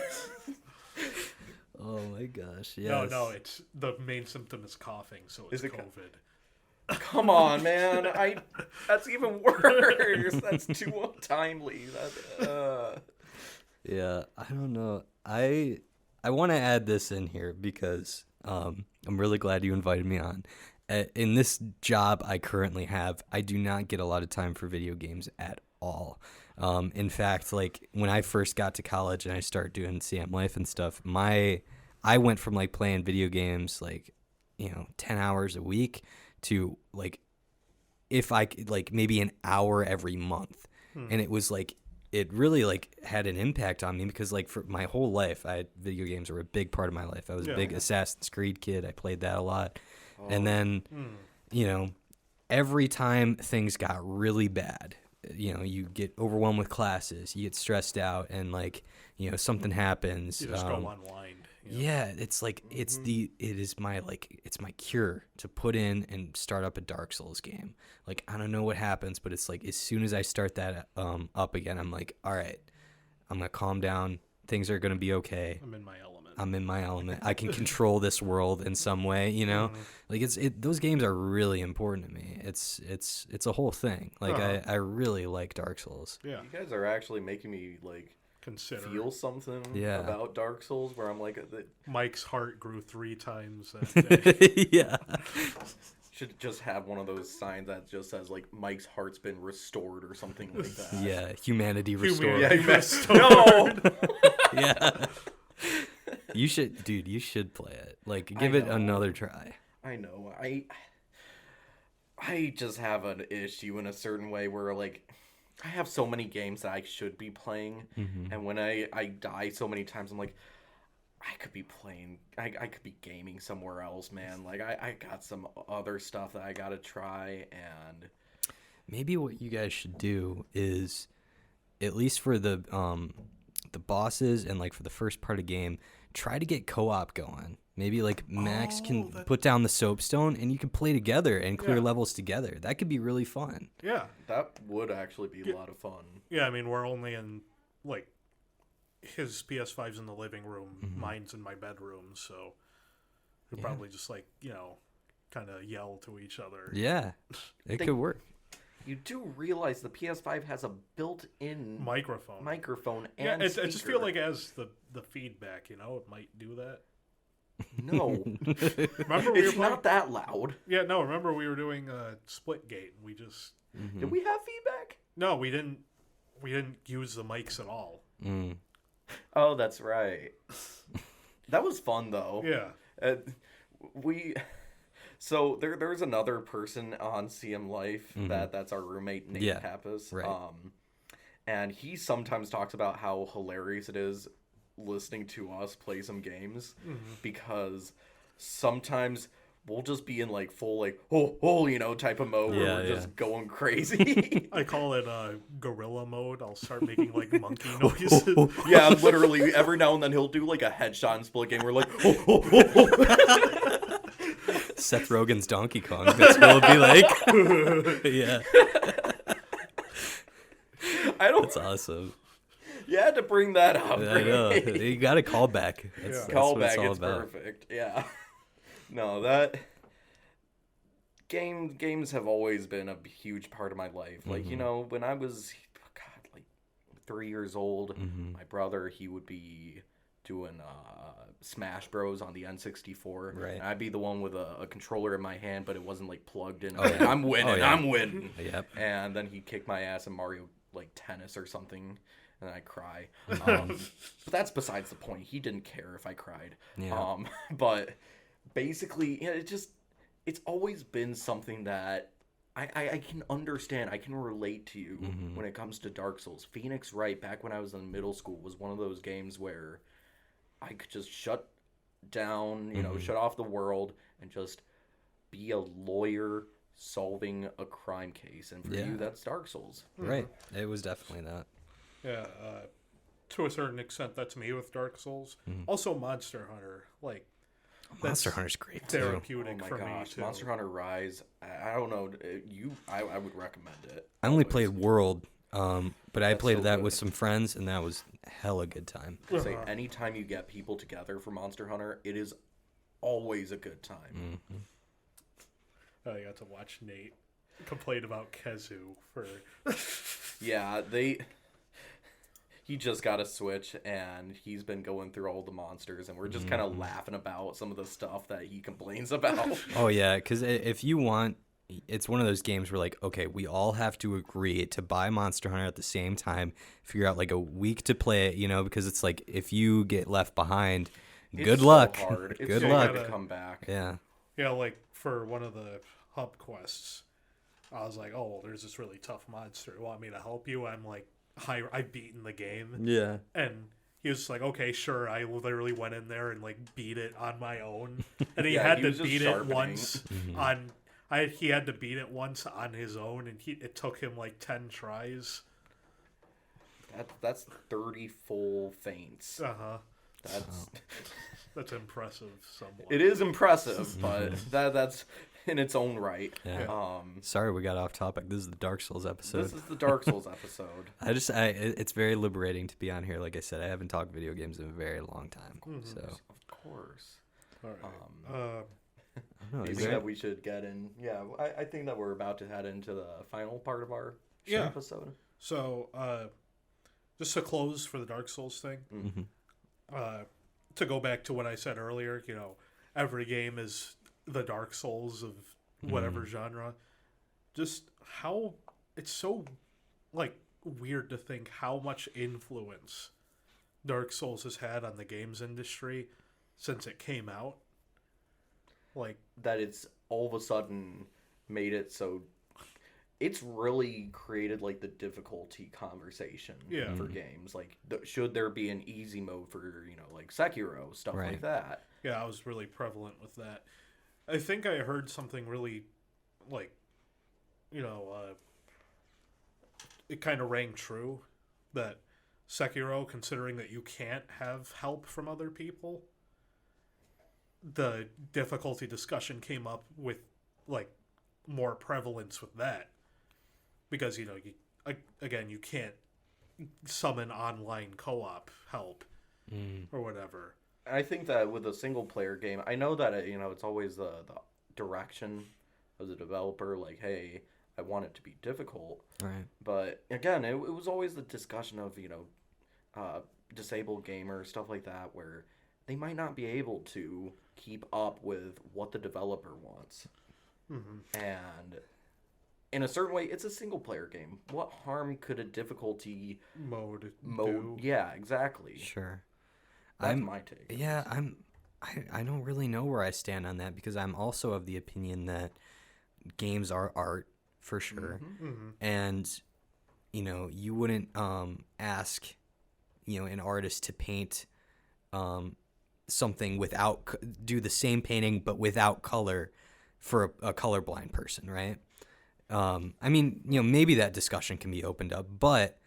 Speaker 2: Oh my gosh. Yes.
Speaker 3: No, it's the main symptom is coughing, so it's
Speaker 1: Is it
Speaker 3: COVID.
Speaker 1: Come on, man. That's even worse. That's too untimely.
Speaker 2: Yeah, I don't know. I want to add this in here because I'm really glad you invited me on. In this job I currently have, I do not get a lot of time for video games at all. In fact, like when I first got to college and I started doing CM Life and stuff, I went from like playing video games like 10 hours a week to like if I could, like maybe an hour every month. And it was like it really like had an impact on me because like for my whole life, video games were a big part of my life. I was a big Assassin's Creed kid. I played that a lot. And then, every time things got really bad, you get overwhelmed with classes, you get stressed out, and like, something happens.
Speaker 3: You just go unwind.
Speaker 2: Yeah, it's like it's my cure to put in and start up a Dark Souls game. Like I don't know what happens, but it's like as soon as I start that up again, I'm like, all right, I'm gonna calm down. Things are gonna be okay.
Speaker 3: I'm in my element.
Speaker 2: I can control this world in some way, Like those games are really important to me. It's a whole thing. Like I really like Dark Souls.
Speaker 3: Yeah.
Speaker 1: You guys are actually making me like
Speaker 3: Consider.
Speaker 1: feel something
Speaker 2: Yeah.
Speaker 1: about Dark Souls where I'm like,
Speaker 3: Mike's heart grew 3 times that day.
Speaker 2: Yeah.
Speaker 1: should just have one of those signs that just says like Mike's heart's been restored or something like that.
Speaker 2: Yeah, humanity restored.
Speaker 1: Yeah, you
Speaker 3: Restored.
Speaker 1: No.
Speaker 2: Yeah. You should play it. Like give
Speaker 1: I
Speaker 2: it
Speaker 1: know.
Speaker 2: another try.
Speaker 1: I know. I just have an issue in a certain way where like I have so many games that I should be playing, and when I die so many times, I'm like, I could be playing, I could be gaming somewhere else, man. Like I got some other stuff that I gotta try, and
Speaker 2: Maybe what you guys should do is, at least for the bosses and like for the first part of the game, try to get co-op going. Maybe like Max can put down the soapstone and you can play together and clear levels together. That could be really fun.
Speaker 3: Yeah.
Speaker 1: that would actually be a lot of fun.
Speaker 3: Yeah, I mean, we're only in, like, his PS5's in the living room, mine's in my bedroom, so we'll probably just, like, kind of yell to each other.
Speaker 2: Yeah, it could work.
Speaker 1: You do realize the PS5 has a built-in
Speaker 3: Microphone.
Speaker 1: and
Speaker 3: I just feel
Speaker 1: speaker.
Speaker 3: like as the feedback, it might do that.
Speaker 1: No,
Speaker 3: Remember we were
Speaker 1: it's
Speaker 3: playing?
Speaker 1: not that loud.
Speaker 3: Yeah, no. Remember we were doing Splitgate. We just
Speaker 1: Did we have feedback?
Speaker 3: no, we didn't use the mics at all.
Speaker 1: Oh, that's right. That was fun though.
Speaker 3: Yeah.
Speaker 1: So there's another person on CM Life that's our roommate Nate
Speaker 2: Yeah,
Speaker 1: Pappas.
Speaker 2: right.
Speaker 1: And he sometimes talks about how hilarious it is listening to us play some games because sometimes we'll just be in like full like type of mode where we're just going crazy.
Speaker 3: I call it gorilla mode. I'll start making like monkey noises.
Speaker 1: Yeah, literally every now and then he'll do like a headshot and split game. We're like,
Speaker 2: Seth Rogen's Donkey Kong. That's what it'll be like. Yeah, that's awesome.
Speaker 1: You had to bring that up.
Speaker 2: I know.
Speaker 1: Right?
Speaker 2: You got a callback. That's what
Speaker 1: Callback,
Speaker 2: it's all
Speaker 1: it's
Speaker 2: about.
Speaker 1: perfect. Yeah. No, that games have always been a huge part of my life. Like, when I was like 3 years old, my brother, he would be doing Smash Bros on the N64.
Speaker 2: Right.
Speaker 1: And I'd be the one with a controller in my hand, but it wasn't like plugged in.
Speaker 2: Oh, yeah.
Speaker 1: I'm winning.
Speaker 2: Oh, yeah.
Speaker 1: I'm winning.
Speaker 2: Yep.
Speaker 1: And then he'd kick my ass in Mario like Tennis or something. And I cry. But that's besides the point. He didn't care if I cried.
Speaker 2: Yeah.
Speaker 1: But basically, it's always been something that I can understand. I can relate to you when it comes to Dark Souls. Phoenix Wright, back when I was in middle school, was one of those games where I could just shut down, shut off the world and just be a lawyer solving a crime case. And for you, that's Dark Souls.
Speaker 2: Right. It was definitely that.
Speaker 3: Yeah, to a certain extent, that's me with Dark Souls. Also, Monster Hunter, like
Speaker 2: Monster Hunter's great too.
Speaker 3: therapeutic for me too.
Speaker 1: Monster Hunter Rise. I don't know. I would recommend it.
Speaker 2: I only played World, but I played
Speaker 1: so
Speaker 2: that
Speaker 1: good.
Speaker 2: with some friends, and that was hella good time.
Speaker 1: Say anytime you get people together for Monster Hunter, it is always a good time.
Speaker 3: I got to watch Nate complain about Khezu for.
Speaker 1: Yeah, he just got a Switch, and he's been going through all the monsters, and we're just kind of laughing about some of the stuff that he complains about.
Speaker 2: Oh, yeah, because if you want, it's one of those games where, like, okay, we all have to agree to buy Monster Hunter at the same time, figure out, like, a week to play it, because it's like, if you get left behind, good
Speaker 1: so
Speaker 2: luck.
Speaker 1: hard. It's
Speaker 2: Good
Speaker 1: so
Speaker 2: luck.
Speaker 1: hard to come back.
Speaker 2: Yeah.
Speaker 3: Yeah, like for one of the hub quests, I was like, "Oh, well, there's this really tough monster. You want me to help you?" I'm like, I've beaten the game,
Speaker 2: Yeah.
Speaker 3: and he was like, "Okay, sure." I literally went in there and like beat it on my own, and he
Speaker 1: Yeah,
Speaker 3: had
Speaker 1: he
Speaker 3: to
Speaker 1: was just
Speaker 3: beat it
Speaker 1: sharpening.
Speaker 3: once on. He had to beat it once on his own, and it took him like 10 tries.
Speaker 1: That's 30 full feints.
Speaker 3: That's impressive. Somewhat.
Speaker 1: It is impressive, but that's in its own right.
Speaker 2: Yeah. Sorry we got off topic. This is the Dark Souls episode.
Speaker 1: This is the Dark Souls episode.
Speaker 2: It's very liberating to be on here. Like I said, I haven't talked video games in a very long time. So
Speaker 1: Of course.
Speaker 3: All right.
Speaker 2: no,
Speaker 1: You think that we should get in? Yeah, I think that we're about to head into the final part of our episode.
Speaker 3: So, just to close for the Dark Souls thing, to go back to what I said earlier, every game is the Dark Souls of whatever genre. Just how it's so like weird to think how much influence Dark Souls has had on the games industry since it came out. Like
Speaker 1: that it's all of a sudden made it so it's really created like the difficulty conversation for games. Like, should there be an easy mode for like Sekiro, stuff like that?
Speaker 3: Yeah, I was really prevalent with that. I think I heard something really, like, it kind of rang true that Sekiro, considering that you can't have help from other people, the difficulty discussion came up with, like, more prevalence with that. Because, you can't summon online co-op help or whatever.
Speaker 1: I think that with a single-player game, I know that, it's always the direction of the developer, like, hey, I want it to be difficult.
Speaker 2: Right.
Speaker 1: But, again, it was always the discussion of, disabled gamers, stuff like that, where they might not be able to keep up with what the developer wants. And in a certain way, it's a single-player game. What harm could a difficulty
Speaker 3: mode
Speaker 1: do? Yeah, exactly.
Speaker 2: Sure.
Speaker 1: That's my take.
Speaker 2: Yeah, I don't really know where I stand on that, because I'm also of the opinion that games are art for sure. And you wouldn't ask an artist to paint something without do the same painting but without color for a colorblind person, right? I mean, maybe that discussion can be opened up, but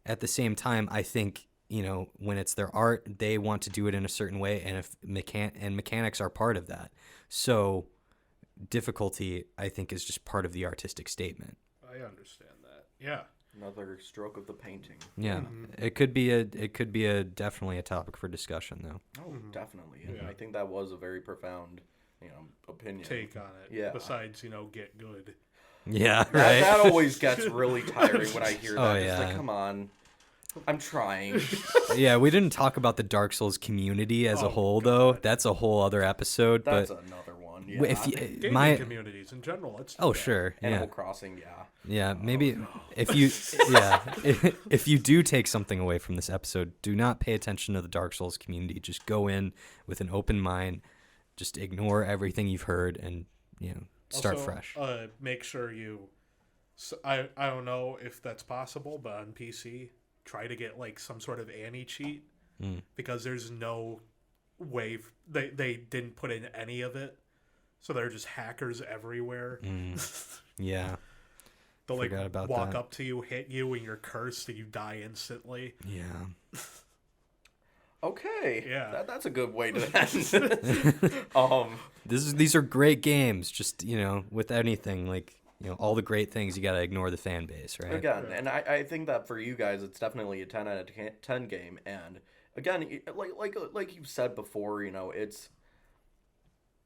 Speaker 2: at the same time, I think, when it's their art, they want to do it in a certain way, and if mechanics are part of that. So difficulty, I think, is just part of the artistic statement.
Speaker 3: I understand that. Yeah.
Speaker 1: Another stroke of the painting.
Speaker 2: Yeah. It could be definitely a topic for discussion, though.
Speaker 1: Oh, definitely. And I think that was a very profound, opinion.
Speaker 3: Take on it.
Speaker 1: Yeah.
Speaker 3: Besides, get good.
Speaker 2: Yeah, right.
Speaker 1: That always gets really tiring when I hear that.
Speaker 2: Oh,
Speaker 1: It's
Speaker 2: yeah.
Speaker 1: like, come on. I'm trying.
Speaker 2: Yeah, we didn't talk about the Dark Souls community as a whole, though. That's a whole other episode.
Speaker 1: That's
Speaker 2: but
Speaker 1: another one. Yeah.
Speaker 2: if
Speaker 3: Gaming communities in general.
Speaker 2: Sure.
Speaker 1: Animal Crossing, yeah.
Speaker 2: Yeah, maybe if you if you do take something away from this episode, do not pay attention to the Dark Souls community. Just go in with an open mind. Just ignore everything you've heard and start
Speaker 3: also,
Speaker 2: fresh.
Speaker 3: Make sure you. I don't know if that's possible, but on PC, try to get like some sort of anti-cheat because there's no they didn't put in any of it, so they're just hackers everywhere.
Speaker 2: Yeah.
Speaker 3: They'll like
Speaker 2: Forgot about
Speaker 3: walk
Speaker 2: that.
Speaker 3: up to you, hit you, and you're cursed, and you die instantly.
Speaker 2: Yeah.
Speaker 1: Okay.
Speaker 3: Yeah.
Speaker 1: That's a good way to end.
Speaker 2: These are great games. Just, with anything, like, all the great things, you got to ignore the fan base, right?
Speaker 1: Again, and I think that for you guys, it's definitely a 10 out of 10 game. And again, like you said before,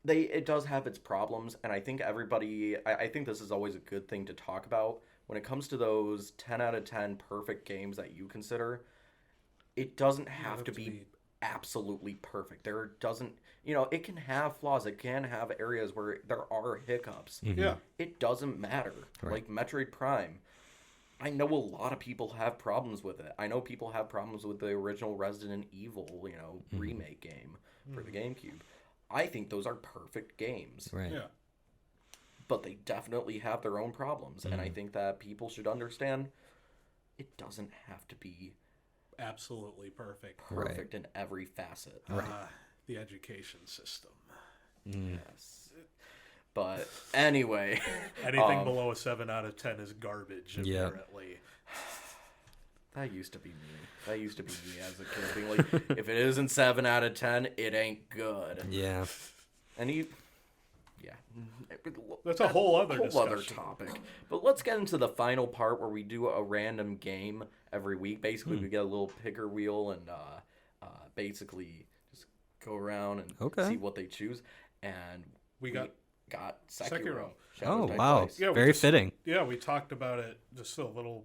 Speaker 1: it does have its problems. And I think I think this is always a good thing to talk about when it comes to those 10 out of 10 perfect games that you consider. It doesn't have to be absolutely perfect. There doesn't, it can have flaws. It can have areas where there are hiccups.
Speaker 3: Yeah.
Speaker 1: It doesn't matter.
Speaker 2: Right.
Speaker 1: Like Metroid Prime. I know a lot of people have problems with it. I know people have problems with the original Resident Evil, remake game for the GameCube. I think those are perfect games.
Speaker 2: Right.
Speaker 3: Yeah.
Speaker 1: But they definitely have their own problems. And I think that people should understand it doesn't have to be
Speaker 3: Absolutely perfect.
Speaker 1: perfect in every facet.
Speaker 3: The education system.
Speaker 1: Yes. But anyway.
Speaker 3: Anything below a 7 out of 10 is garbage,
Speaker 2: Yeah.
Speaker 3: apparently.
Speaker 1: That used to be me. That used to be me as a kid. Being like, if it isn't 7 out of 10, it ain't good.
Speaker 2: Yeah.
Speaker 1: And yeah.
Speaker 3: That's a whole other
Speaker 1: other
Speaker 3: discussion.
Speaker 1: topic. But let's get into the final part where we do a random game every week. Basically, we get a little picker wheel and basically just go around and see what they choose. And we got Sekiro.
Speaker 2: Oh,
Speaker 1: Die
Speaker 2: wow.
Speaker 1: Twice.
Speaker 3: Yeah,
Speaker 2: Very fitting.
Speaker 3: Yeah, we talked about it just a little.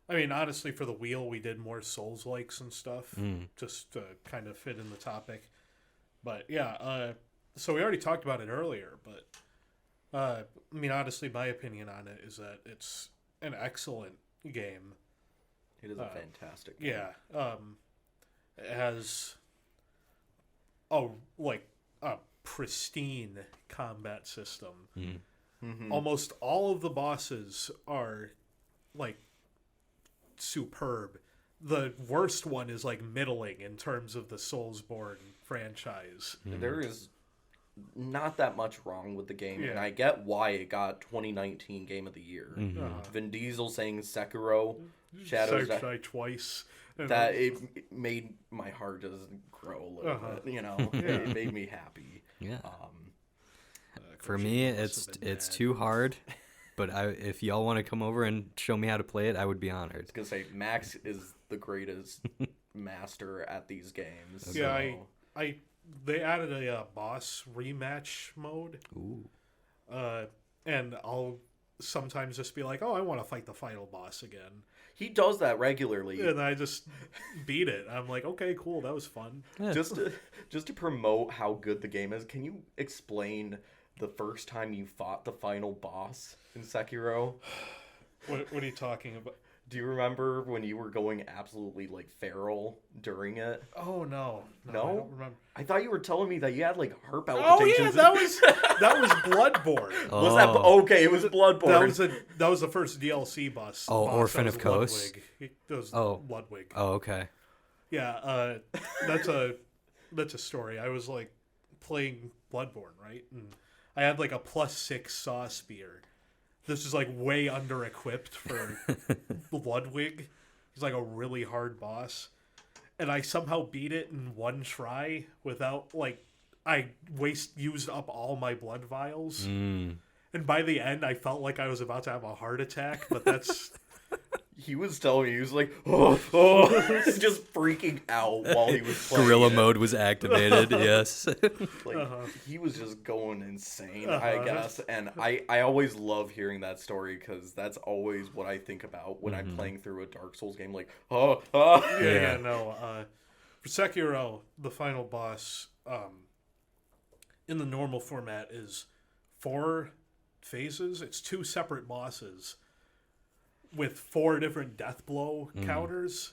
Speaker 3: I mean, honestly, for the wheel, we did more Souls-likes and stuff, just to kind of fit in the topic. But yeah, so we already talked about it earlier, but I mean, honestly, my opinion on it is that it's an excellent game.
Speaker 1: It is a fantastic game.
Speaker 3: Yeah, it has a pristine combat system. Almost all of the bosses are like superb. The worst one is like middling in terms of the Soulsborne franchise.
Speaker 1: There is not that much wrong with the game, and
Speaker 3: Yeah.
Speaker 1: I get why it got 2019 Game of the Year. Vin Diesel saying Sekiro, Shadows
Speaker 3: Die Twice. And
Speaker 1: that it made my heart just grow a little bit. It made me happy.
Speaker 2: Yeah. For
Speaker 3: Kojima
Speaker 2: me,
Speaker 3: must have been
Speaker 2: it's
Speaker 3: mad.
Speaker 2: too hard. But if y'all want to come over and show me how to play it, I would be honored.
Speaker 1: I was gonna say Max is the greatest master at these games.
Speaker 3: Yeah,
Speaker 1: so.
Speaker 3: they added a boss rematch mode.
Speaker 2: Ooh.
Speaker 3: And I'll sometimes just be like, oh, I want to fight the final boss again.
Speaker 1: He does that regularly.
Speaker 3: And I just beat it. I'm like, okay, cool, that was fun.
Speaker 1: Just to promote how good the game is, can you explain the first time you fought the final boss in Sekiro?
Speaker 3: What are you talking about?
Speaker 1: Do you remember when you were going absolutely like feral during it?
Speaker 3: Oh no,
Speaker 1: No?
Speaker 3: I don't remember.
Speaker 1: I thought you were telling me that you had like heart
Speaker 3: Oh
Speaker 1: palpitations.
Speaker 3: yeah, that was Bloodborne.
Speaker 1: Was that okay? It was Bloodborne.
Speaker 3: That was the first DLC boss.
Speaker 2: Oh,
Speaker 3: boss.
Speaker 2: Orphan
Speaker 3: That
Speaker 2: of
Speaker 3: was
Speaker 2: Kos?
Speaker 3: Ludwig. That was
Speaker 2: Oh.
Speaker 3: Ludwig.
Speaker 2: Oh, okay.
Speaker 3: Yeah, that's a story. I was like playing Bloodborne, right? And I had like a +6 saw spear. This is like way under equipped for Ludwig. He's like a really hard boss. And I somehow beat it in one try without I used up all my blood vials. And by the end I felt like I was about to have a heart attack, but that's
Speaker 1: He was telling me, he was like, just freaking out while he was playing.
Speaker 2: Gorilla
Speaker 1: it.
Speaker 2: mode was activated. Yes.
Speaker 1: Like, he was just going insane, I guess. And I always love hearing that story because that's always what I think about when I'm playing through a Dark Souls game. Like,
Speaker 3: Yeah, no. For Sekiro, the final boss in the normal format is 4 phases. It's 2 separate bosses with 4 different death blow counters.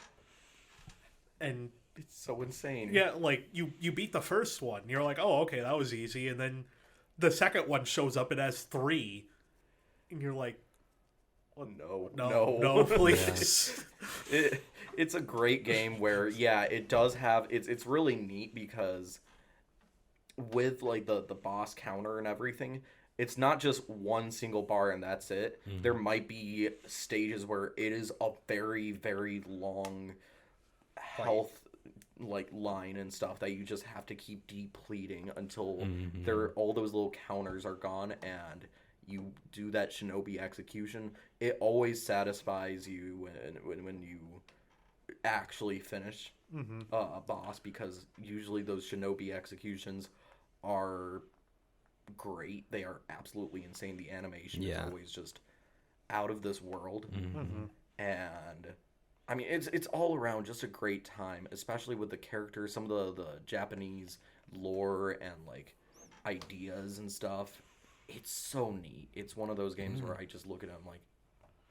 Speaker 3: And
Speaker 1: it's so insane.
Speaker 3: yeah, like you beat the first one. You're like, oh, okay, that was easy. And then the second one shows up. It has 3. And you're like,
Speaker 1: Oh, no,
Speaker 3: no, please.
Speaker 1: It's a great game where, yeah, it does have... It's really neat because with like the boss counter and everything, it's not just one single bar and that's it. There might be stages where it is a very, very long health like line and stuff that you just have to keep depleting until all those little counters are gone, and you do that shinobi execution. It always satisfies you when you actually finish a boss, because usually those shinobi executions are great. They are absolutely insane. The animation is always just out of this world. And I mean, it's all around just a great time, especially with the characters, some of the Japanese lore and like ideas and stuff. It's so neat. It's one of those games where I just look at it, I'm like,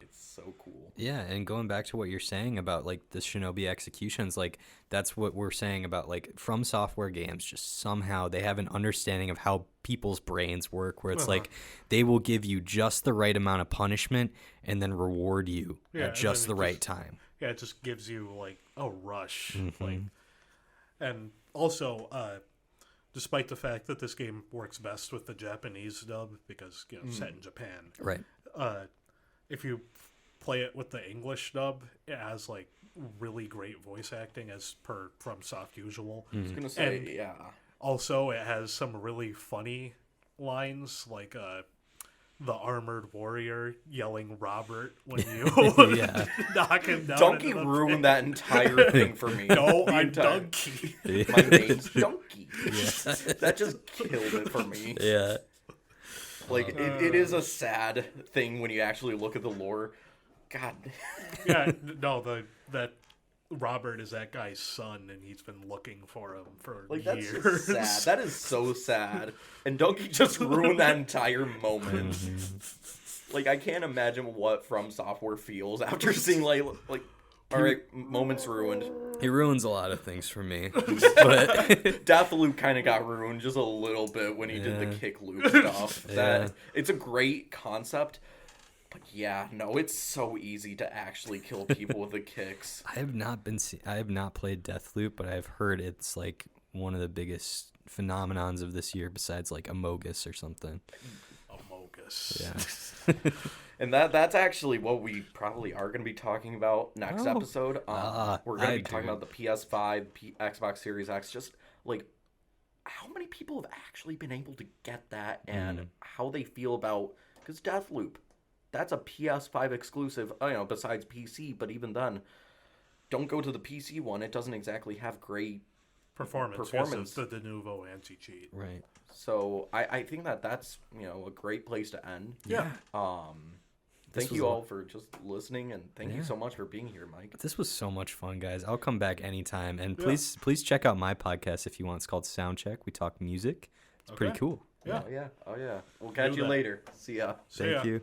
Speaker 1: it's so cool.
Speaker 2: Yeah, and going back to what you're saying about like the shinobi executions, like that's what we're saying about like From Software games. Just somehow they have an understanding of how people's brains work, where it's like they will give you just the right amount of punishment and then reward you at just the right time.
Speaker 3: Yeah, it just gives you like a rush. Like, and also, despite the fact that this game works best with the Japanese dub because set in Japan,
Speaker 2: right?
Speaker 3: If you play it with the English dub, it has like really great voice acting as per From Soft usual.
Speaker 1: I was gonna say,
Speaker 3: and also, it has some really funny lines, like the armored warrior yelling Robert when you knock him down.
Speaker 1: Donkey ruined that entire thing for me.
Speaker 3: No, I'm Donkey.
Speaker 1: My name's Donkey. That just killed it for me.
Speaker 2: Yeah.
Speaker 1: Like, it is a sad thing when you actually look at the lore. God.
Speaker 3: Yeah, no, that Robert is that guy's son, and he's been looking for him for
Speaker 1: like,
Speaker 3: years.
Speaker 1: That's just sad. That is so sad. And Donkey just ruined that entire moment. Like, I can't imagine what From Software feels after seeing, like all right, moments ruined.
Speaker 2: He ruins a lot of things for me. But
Speaker 1: Deathloop kind of got ruined just a little bit when he did the kick loop stuff. It's a great concept, but it's so easy to actually kill people with the kicks.
Speaker 2: I have not played Deathloop, but I've heard it's like one of the biggest phenomenons of this year, besides like Amogus or something.
Speaker 3: Amogus.
Speaker 2: Yeah.
Speaker 1: And that's actually what we probably are going to be talking about next episode. We're going to be talking about the PS5, Xbox Series X, just like how many people have actually been able to get that and how they feel about, because Deathloop, that's a PS5 exclusive, besides PC, but even then, don't go to the PC one. It doesn't exactly have great performance.
Speaker 3: It's the de novo anti-cheat.
Speaker 2: Right.
Speaker 1: So I think that's, a great place to end.
Speaker 3: Yeah.
Speaker 1: Thank you all for just listening, and thank you so much for being here, Mike.
Speaker 2: This was so much fun, guys. I'll come back anytime. And please check out my podcast if you want. It's called Soundcheck. We talk music. It's pretty cool.
Speaker 3: Yeah.
Speaker 1: Oh, yeah. We'll catch you later. See ya.
Speaker 2: Thank you.